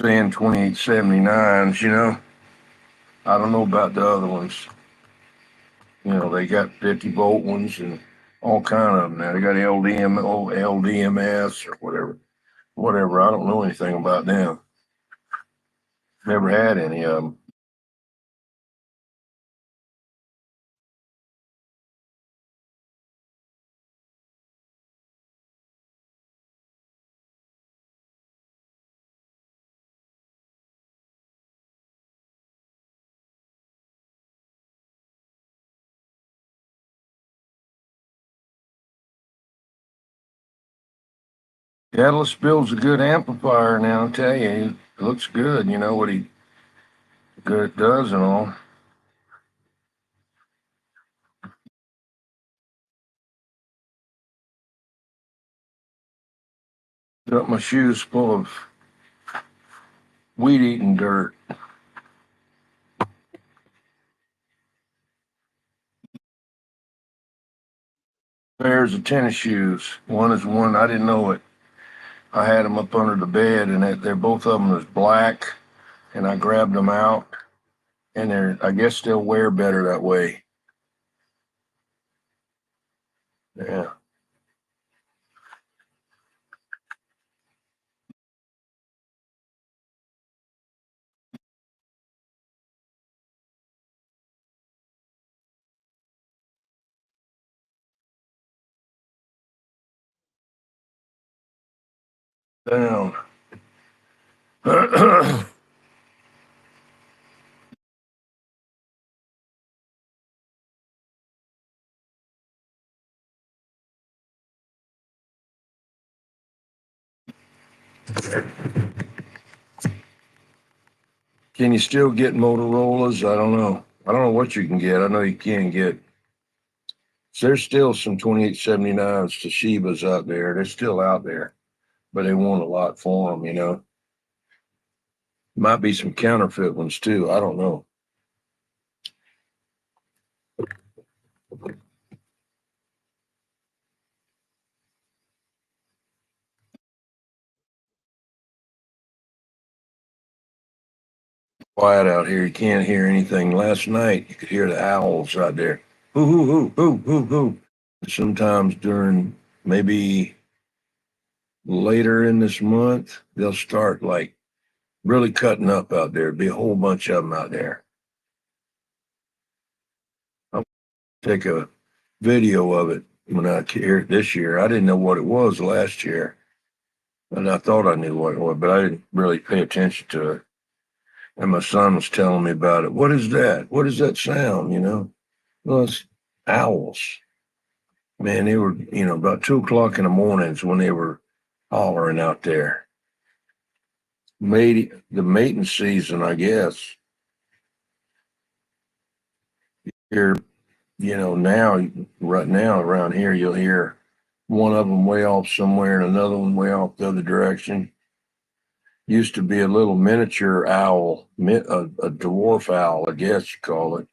Saying 2879s, I don't know about the other ones. They got 50-volt ones and all kind of them now. They got LDMS or whatever. Whatever. I don't know anything about them. Never had any of them. Catalyst builds a good amplifier now, I tell you. It looks good, you know what he good does and all. Got my shoes full of weed eating dirt. Pairs of tennis shoes. One is one, I didn't know it. I had them up under the bed and they're both of them was black and I grabbed them out and I guess they'll wear better that way. Yeah. Down. Can you still get Motorola's? I don't know. I don't know what you can get. I know you can get. There's still some 2879s Toshibas out there. They're still out there, but they want a lot for them, you know. Might be some counterfeit ones too. I don't know. Quiet out here. You can't hear anything. Last night you could hear the owls out there. Hoo hoo hoo hoo hoo hoo. Sometimes during maybe later in this month, they'll start like really cutting up out there. Be a whole bunch of them out there. I'll take a video of it when I hear it this year. I didn't know what it was last year, and I thought I knew what it was, but I didn't really pay attention to it. And my son was telling me about it. What is that? What is that sound? You know, well, it's owls. Man, they were, about 2 o'clock in the mornings when they were hollering out there. The mating season, I guess. Here, right now around here, you'll hear one of them way off somewhere and another one way off the other direction. Used to be a little miniature owl, a dwarf owl, I guess you call it.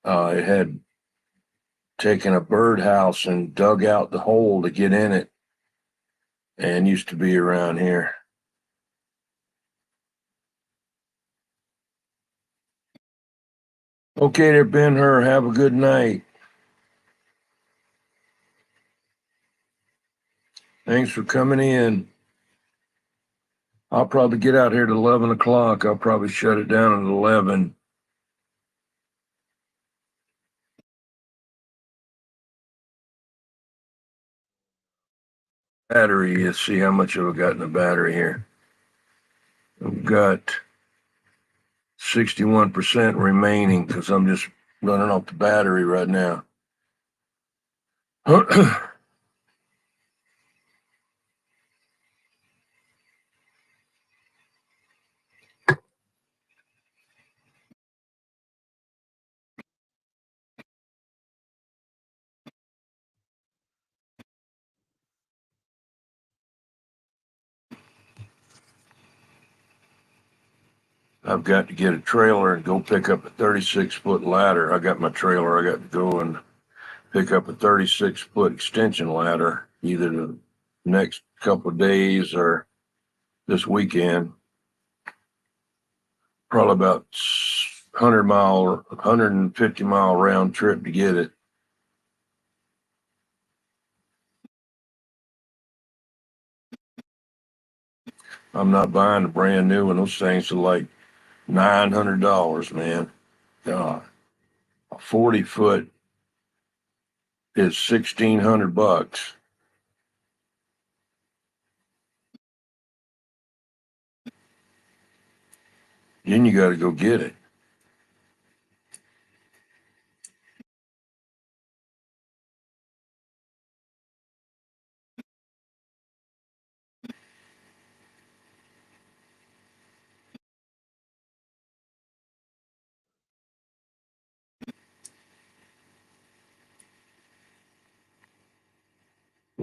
It had taken a birdhouse and dug out the hole to get in it and used to be around here. Okay there, Ben-Hur. Have a good night. Thanks for coming in. I'll probably get out here at 11 o'clock. I'll probably shut it down at 11. Battery, let's see how much have I got in the battery here. I've got 61% remaining because I'm just running off the battery right now. I've got to get a trailer and go pick up a 36-foot ladder. I got my trailer. I got to go and pick up a 36-foot extension ladder either the next couple of days or this weekend. Probably about 150-mile round trip to get it. I'm not buying a brand new one. Those things are like $900, man. God, a 40-foot is $1,600. Then you got to go get it.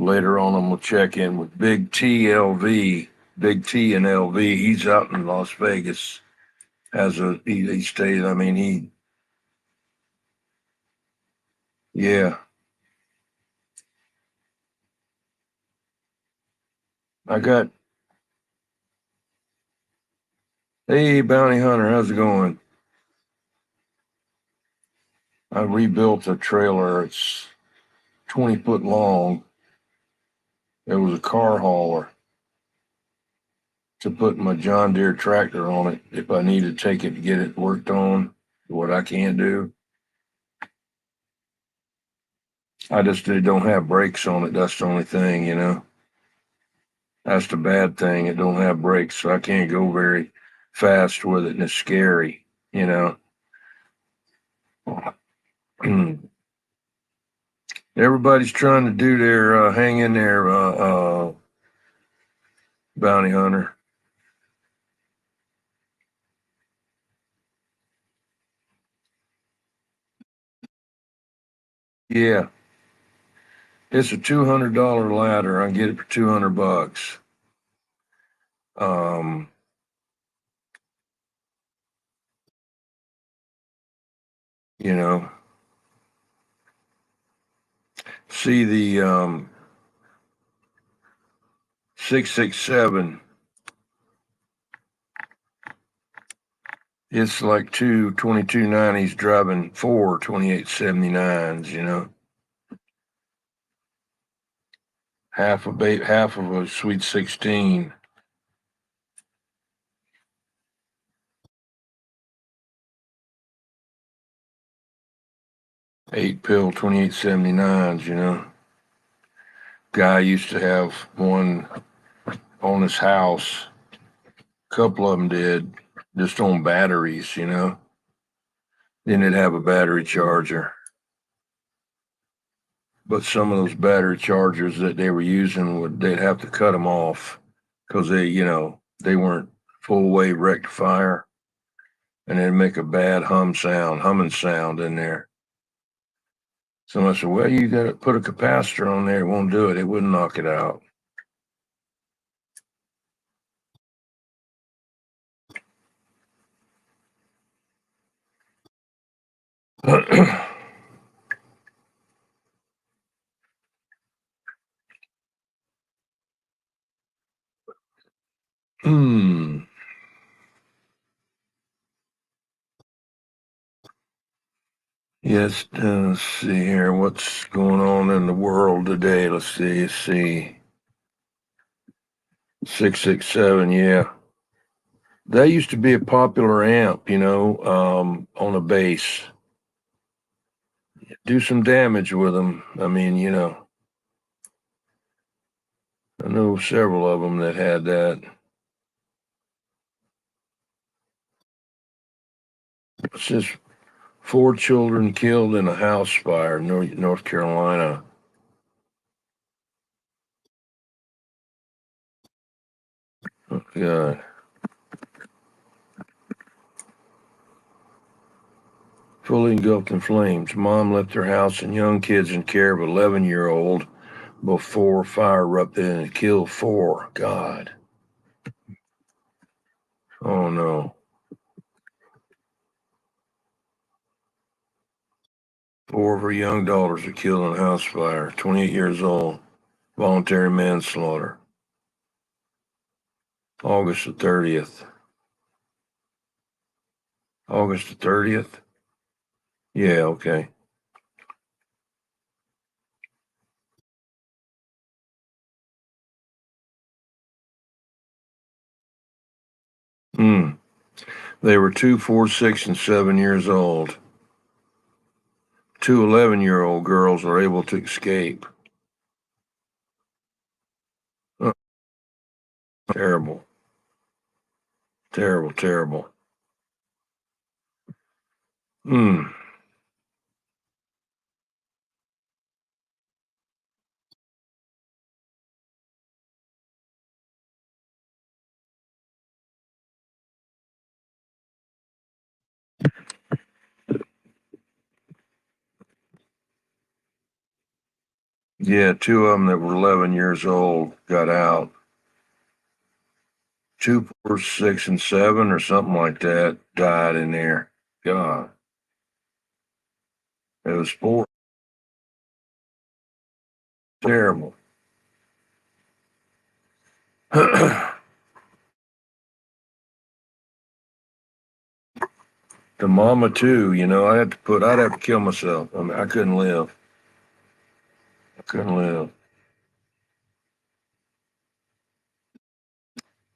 Later on, I'm gonna check in with Big TLV, Big T and LV. He's out in Las Vegas. He stays. I mean, yeah. I got. Hey, Bounty Hunter, how's it going? I rebuilt a trailer. It's 20 foot long. It was a car hauler to put my John Deere tractor on it if I need to take it to get it worked on. What I can't do, they don't have brakes on it. That's the only thing, you know. That's the bad thing. It don't have brakes, so I can't go very fast with it, and it's scary, you know. Everybody's trying to do their hang in there, Bounty Hunter. Yeah, it's a $200 ladder. I get it for $200. Um, you know, see the 667. It's like two 2290s driving four 2879s. You know, half of a Sweet 16. 8 pill 2879s. You know, guy used to have one on his house. A couple of them did, just on batteries. You know, then it'd have a battery charger. But some of those battery chargers that they were using they'd have to cut them off because they weren't full wave rectifier, and they'd make a bad humming sound in there. So I said, well, you got to put a capacitor on there. It won't do it. It wouldn't knock it out. Hmm. Yes, let's see here. What's going on in the world today? Let's see. 667, yeah. That used to be a popular amp, on a bass. Do some damage with them. I mean, I know several of them that had that. It's just 4 children killed in a house fire in North Carolina. Oh, God. Fully engulfed in flames. Mom left her house and young kids in care of 11-year-old before fire erupted and killed 4. God. Oh, no. 4 of her young daughters were killed in a house fire. 28 years old. Voluntary manslaughter. August the 30th. August the 30th? Yeah, okay. Hmm. They were 2, 4, 6, and 7 years old. 2 11-year-old girls were able to escape. Oh, terrible. Terrible, terrible. Hmm. Yeah, two of them that were 11 years old got out. Two were 6 and 7 or something like that died in there. God, it was terrible. The mama too, I'd have to kill myself. I mean, I couldn't live. I couldn't live.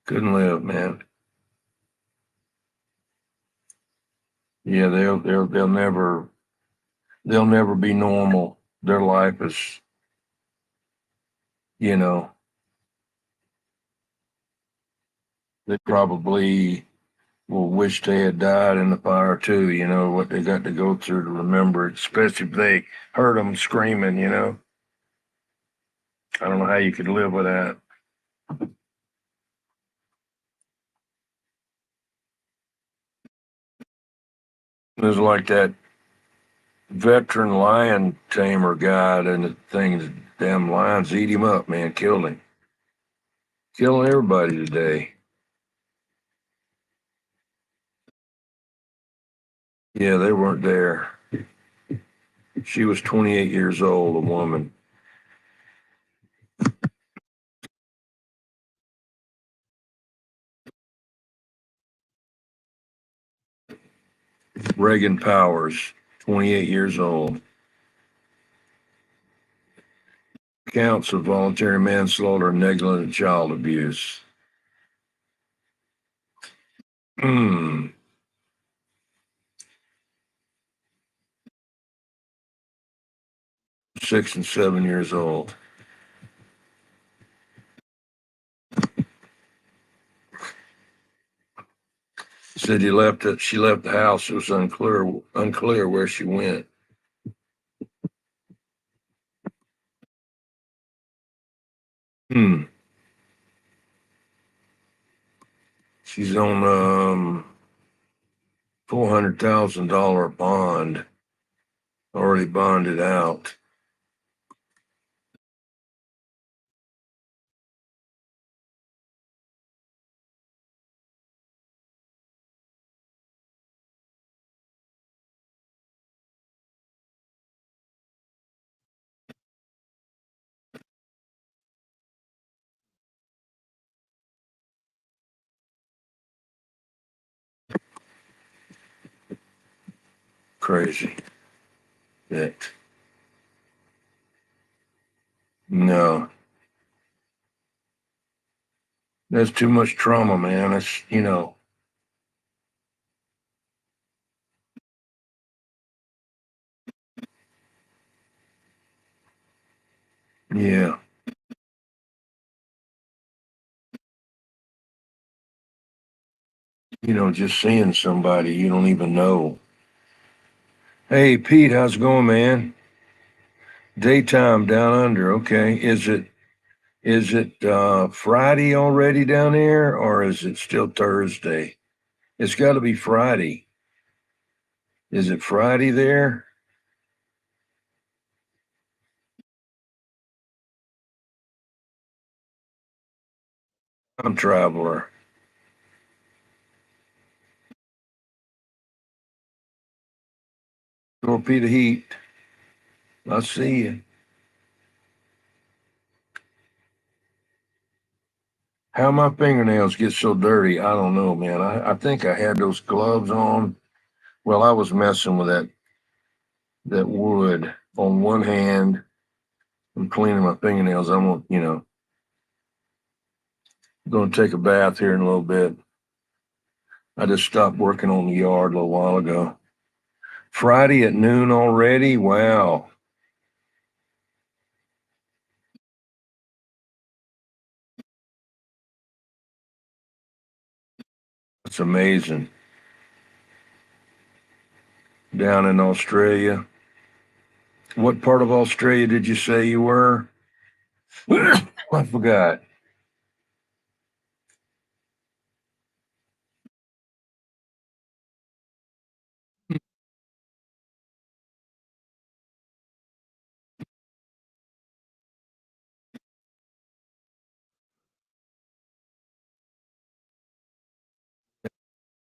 Couldn't live, man. Yeah, they'll never be normal. Their life is, you know, they probably will wish they had died in the fire too, what they got to go through to remember it, especially if they heard them screaming. I don't know how you could live with that. It was like that veteran lion tamer guy, and the things, damn lions eat him up, man, killed him. Killing everybody today. Yeah, they weren't there. She was 28 years old, a woman. Reagan Powers, 28 years old. Counts of voluntary manslaughter and negligent child abuse. 6 and 7 years old. Said she left the house. It was unclear where she went. Hmm. She's on $400,000 bond, already bonded out. Crazy. That. No, that's too much trauma, man. Yeah, just seeing somebody you don't even know. Hey, Pete, how's it going, man? Daytime down under. Okay. Is it Friday already down there, or is it still Thursday? It's got to be Friday. Is it Friday there? I'm traveler. Torpedo heat. I see you. How my fingernails get so dirty, I don't know, man. I think I had those gloves on. Well, I was messing with that wood on one hand. I'm cleaning my fingernails. Gonna take a bath here in a little bit. I just stopped working on the yard a little while ago. Friday at noon already? Wow, that's amazing. Down in Australia. What part of Australia did you say you were? I forgot.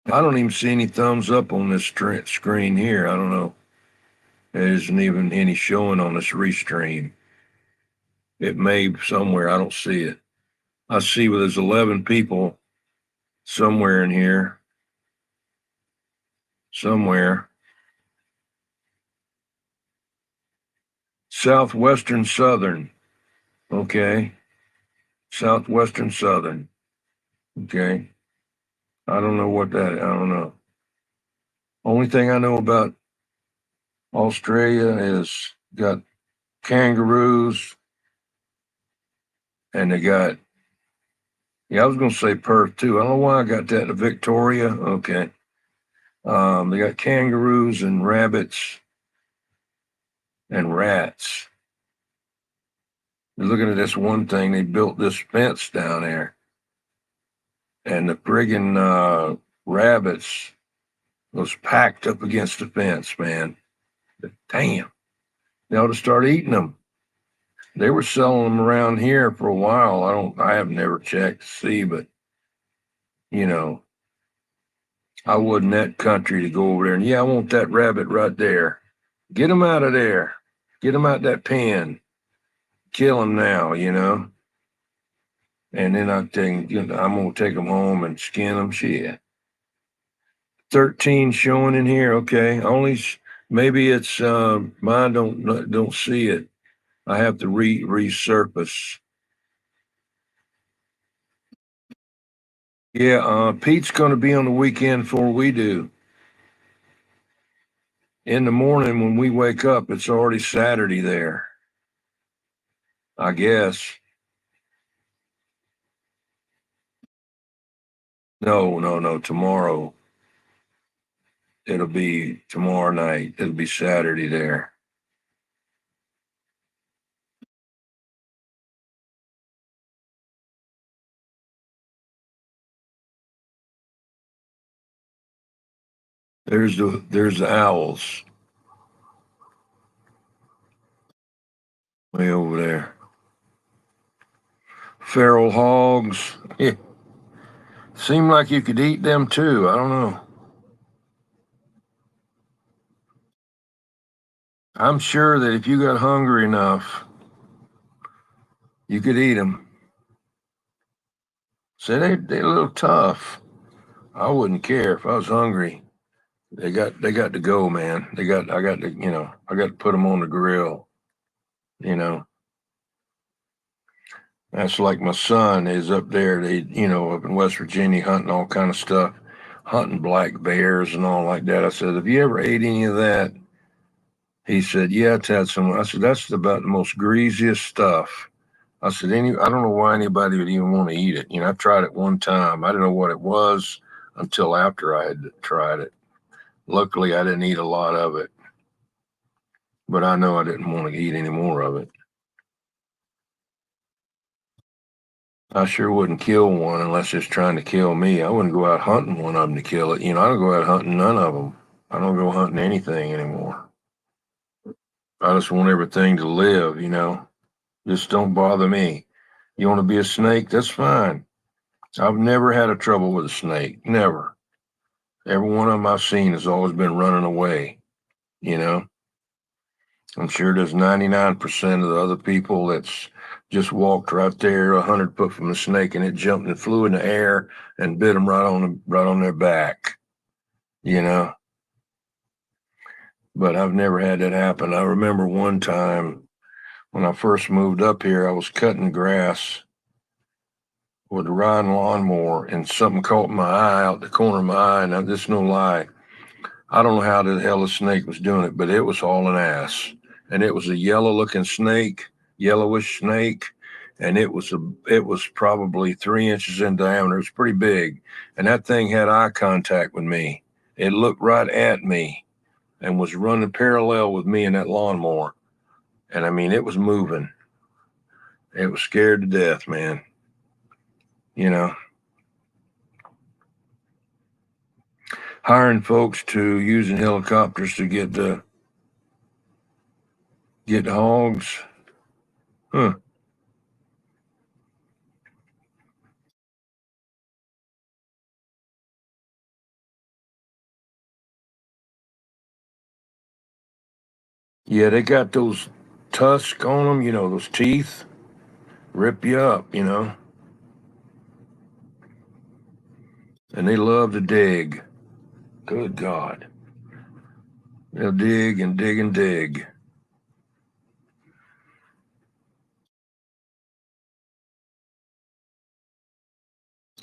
I don't even see any thumbs up on this screen here. I don't know. There isn't even any showing on this Restream. It may somewhere. I don't see it. I see where there's 11 people somewhere in here. Somewhere. Southwestern Southern. Okay. Southwestern Southern. Okay. I don't know what that, I don't know. Only thing I know about Australia is got kangaroos and they got, yeah, I was going to say Perth too. I don't know why I got that to Victoria. Okay. They got kangaroos and rabbits and rats. They're looking at this one thing. They built this fence down there and the friggin' rabbits was packed up against the fence, man. Damn. They ought to start eating them. They were selling them around here for a while. I have never checked to see, but you know, I wasn't that country to go over there and yeah, I want that rabbit right there. Get him out of there. Get him out that pen. Kill him now, you know. And then I'm gonna take them home and skin them. Shit. 13 showing in here. Okay, maybe it's mine. Don't see it. I have to resurface. Yeah, Pete's going to be on the weekend before we do. In the morning when we wake up, it's already Saturday there. I guess. No. Tomorrow. It'll be tomorrow night. It'll be Saturday there. There's the owls way over there. Feral hogs. Yeah. Seem like you could eat them too. I don't know. I'm sure that if you got hungry enough, you could eat them. So they're a little tough. I wouldn't care if I was hungry. They got to go, man. I got to I got to put them on the grill. You know, that's like my son is up there. They up in West Virginia hunting all kind of stuff, hunting black bears and all like that. I said, have you ever ate any of that? He said, yeah, it's had some. I said, that's about the most greasiest stuff. I said, I don't know why anybody would even want to eat it. I've tried it one time. I didn't know what it was until after I had tried it. Luckily, I didn't eat a lot of it, but I know I didn't want to eat any more of it. I sure wouldn't kill one unless it's trying to kill me. I wouldn't go out hunting one of them to kill it. I don't go out hunting none of them. I don't go hunting anything anymore. I just want everything to live. Just don't bother me. You want to be a snake? That's fine. I've never had a trouble with a snake. Never. Every one of them I've seen has always been running away. You know, I'm sure there's 99% of the other people that's just walked right there 100 foot from the snake and it jumped and flew in the air and bit them right on their back. You know, but I've never had that happen. I remember one time when I first moved up here, I was cutting grass with a riding lawnmower and something caught my eye out the corner of my eye. And this is no lie. I don't know how the hell the snake was doing it, but it was hauling ass. And it was a yellow looking snake, yellowish snake. And it was probably 3 inches in diameter. It was pretty big. And that thing had eye contact with me. It looked right at me and was running parallel with me in that lawnmower. And I mean, it was moving. It was scared to death, man. You know, hiring folks to using helicopters to get hogs. Huh. Yeah, they got those tusks on them, those teeth rip you up. And they love to dig. Good God. They'll dig and dig and dig.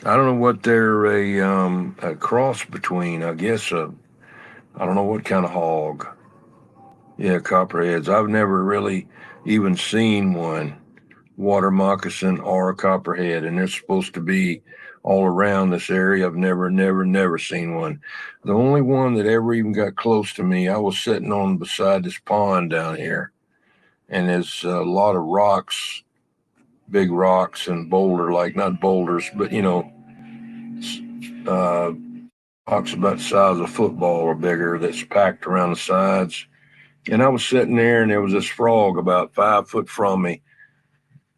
I don't know what they're a cross between. I guess I don't know what kind of hog. Yeah, copperheads. I've never really even seen one, water moccasin or a copperhead, and they're supposed to be all around this area. I've never seen one. The only one that ever even got close to me, I was sitting on beside this pond down here, and there's a lot of rocks, big rocks and boulder, like not boulders, but uh, rocks about the size of a football or bigger that's packed around the sides. And I was sitting there, and there was this frog about 5 foot from me,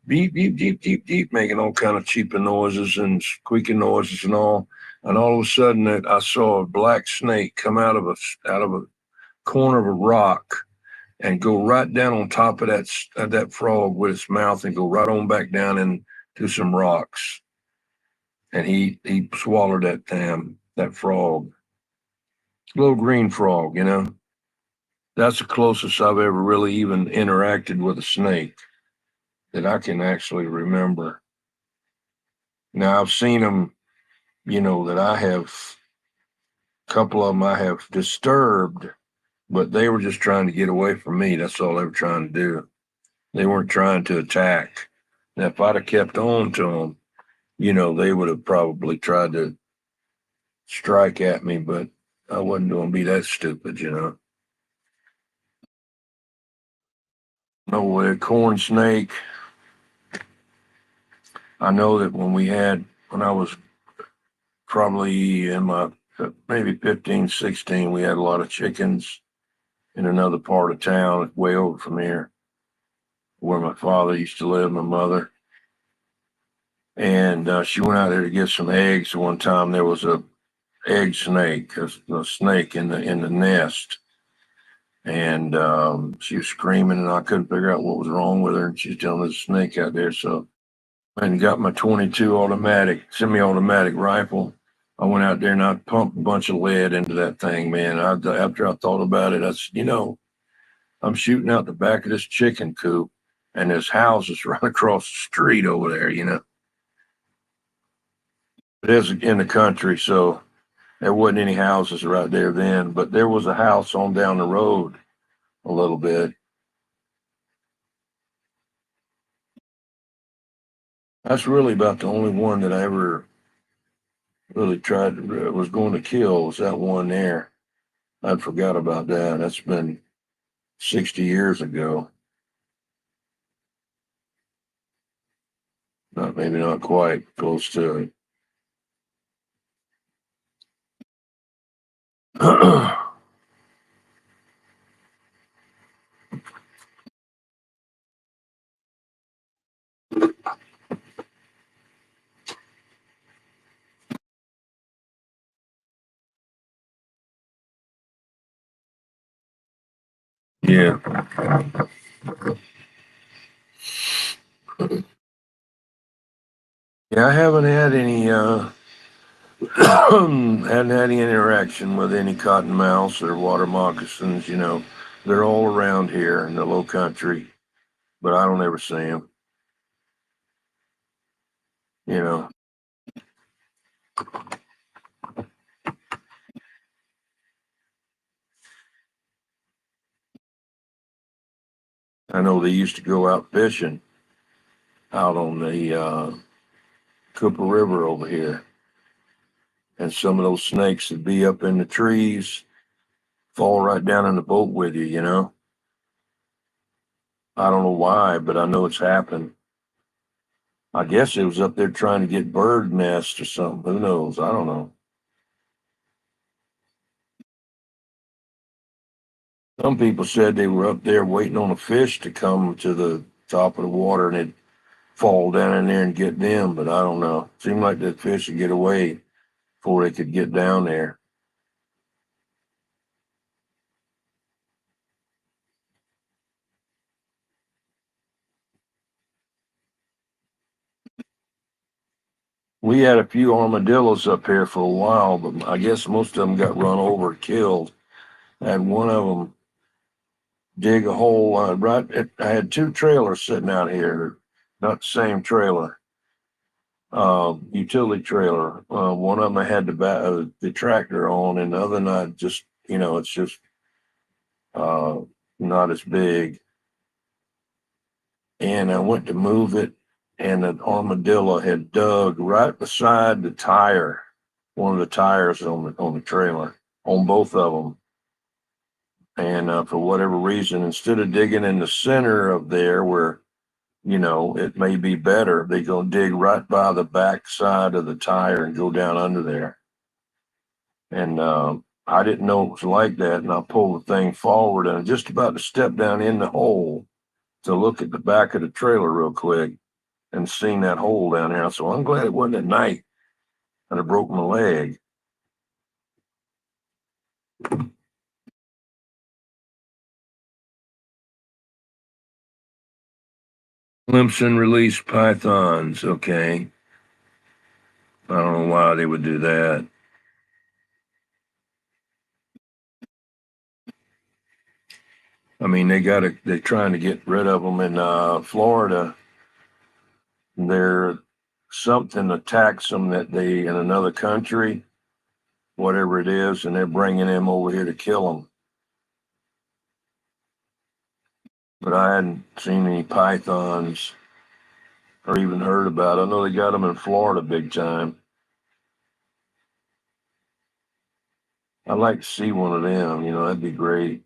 beep, beep, deep, deep, deep, making all kind of cheeping noises and squeaking noises and all. And all of a sudden, I saw a black snake come out of a corner of a rock and go right down on top of that frog with its mouth and go right on back down into some rocks. And he swallowed that frog, little green frog. That's the closest I've ever really even interacted with a snake that I can actually remember. Now I've seen them, that I have, a couple of them I have disturbed, but they were just trying to get away from me. That's all they were trying to do. They weren't trying to attack. Now, if I'd have kept on to them, they would have probably tried to strike at me, but I wasn't going to be that stupid. No, a corn snake. I know that when I was probably in my maybe 15, 16, we had a lot of chickens in another part of town, way over from here, where my father used to live, my mother. And she went out there to get some eggs. One time there was a egg snake, a snake in the nest, and she was screaming, and I couldn't figure out what was wrong with her. And she's telling there's a snake out there, so I went and got my 22 automatic, semi-automatic rifle. I went out there and I pumped a bunch of lead into that thing, man. After I thought about it, I said, I'm shooting out the back of this chicken coop, and there's houses right across the street over there. It is in the country, so there wasn't any houses right there then, but there was a house on down the road a little bit. That's really about the only one that I ever really was going to kill, was that one there. I forgot about that. That's been 60 years ago. Maybe not quite close to it. Yeah. Yeah, I haven't had any hadn't had any interaction with any cottonmouths or water moccasins. They're all around here in the low country, but I don't ever see them. You know, I know they used to go out fishing out on the Cooper River over here, and some of those snakes would be up in the trees, fall right down in the boat with you. I don't know why, but I know it's happened. I guess it was up there trying to get bird nests or something. Who knows? I don't know. Some people said they were up there waiting on a fish to come to the top of the water and it'd fall down in there and get them, but I don't know. Seemed like that fish would get away before they could get down there. We had a few armadillos up here for a while, but I guess most of them got run over, killed. I had one of them dig a hole I had two trailers sitting out here, not the same trailer, utility trailer. One of them I had the tractor on, and the other not. Just it's just uh, not as big. And I went to move it, and an armadillo had dug right beside the tire, one of the tires on the trailer, on both of them. And for whatever reason, instead of digging in the center of there where it may be better, they go dig right by the back side of the tire and go down under there. And I didn't know it was like that, and I pulled the thing forward, and I'm just about to step down in the hole to look at the back of the trailer real quick, and seen that hole down there. So I'm glad it wasn't at night, and I broke my leg. Clemson released pythons. Okay. I don't know why they would do that. I mean, they're trying to get rid of them in Florida. They're something attacks them that they in another country, whatever it is, and they're bringing them over here to kill them. But I hadn't seen any pythons or even heard about it. I know they got them in Florida big time. I'd like to see one of them. That'd be great.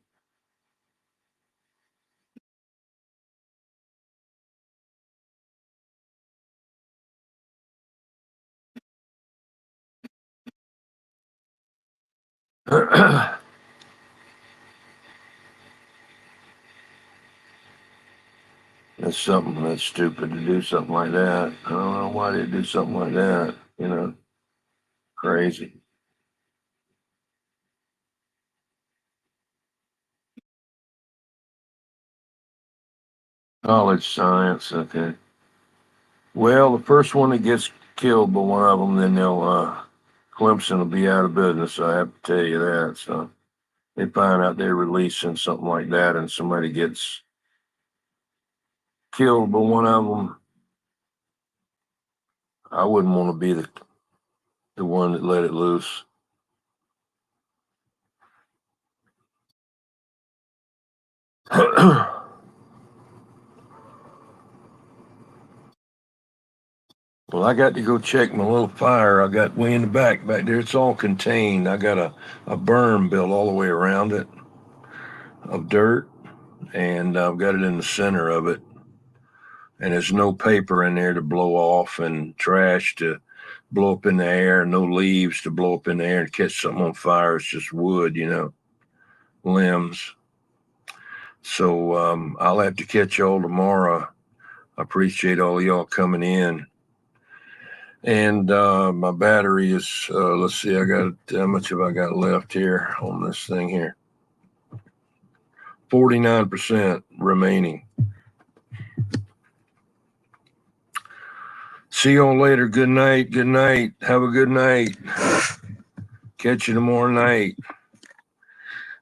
That's something that's stupid to do something like that. I don't know why they do something like that. Crazy. College science. Okay. Well, the first one that gets killed by one of them, then Clemson will be out of business. I have to tell you that. So they find out they're releasing something like that, and somebody gets killed by one of them. I wouldn't want to be the one that let it loose. Well, I got to go check my little fire. I got way in the back there. It's all contained. I got a berm built all the way around it of dirt, and I've got it in the center of it. And there's no paper in there to blow off and trash to blow up in the air, no leaves to blow up in the air and catch something on fire. It's just wood, limbs. So I'll have to catch y'all tomorrow. I appreciate all y'all coming in. And my battery is, let's see, how much have I got left here on this thing here? 49% remaining. See y'all later. Good night. Good night. Have a good night. Catch you tomorrow night.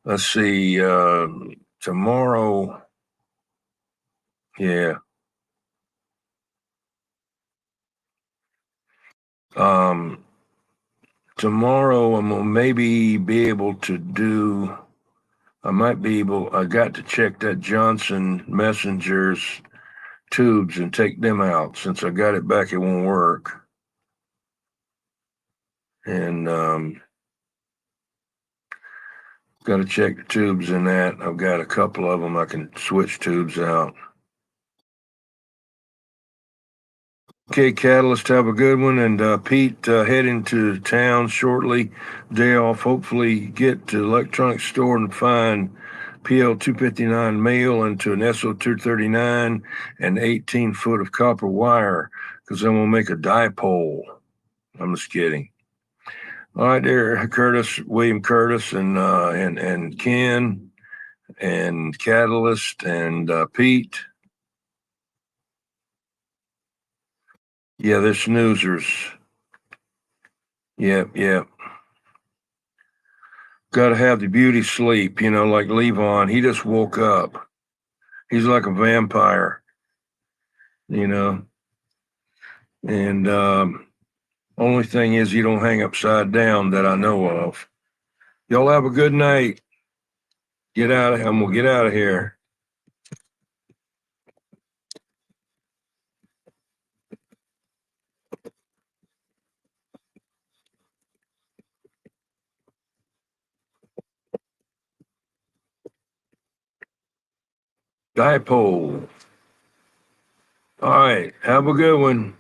Let's see, tomorrow. Yeah. Tomorrow I'm gonna maybe be able to do. I got to check that Johnson Messenger's tubes and take them out. Since I got it back, it won't work. And got to check the tubes in that. I've got a couple of them I can switch tubes out. Okay, Catalyst, have a good one. And Pete, heading to town shortly. Day off. Hopefully, get to the electronics store and find PL 259 mail into an SO 239 and 18 foot of copper wire because I'm gonna make a dipole. I'm just kidding. All right, there, Curtis, William Curtis, and Ken, and Catalyst, and Pete. Yeah, they're snoozers. Yep, yep. Got to have the beauty sleep, you know, like Levon. He just woke up. He's like a vampire, you know. And only thing is, you don't hang upside down that I know of. Y'all have a good night. Get out of. I'm gonna get out of here. Dipole. All right. Have a good one.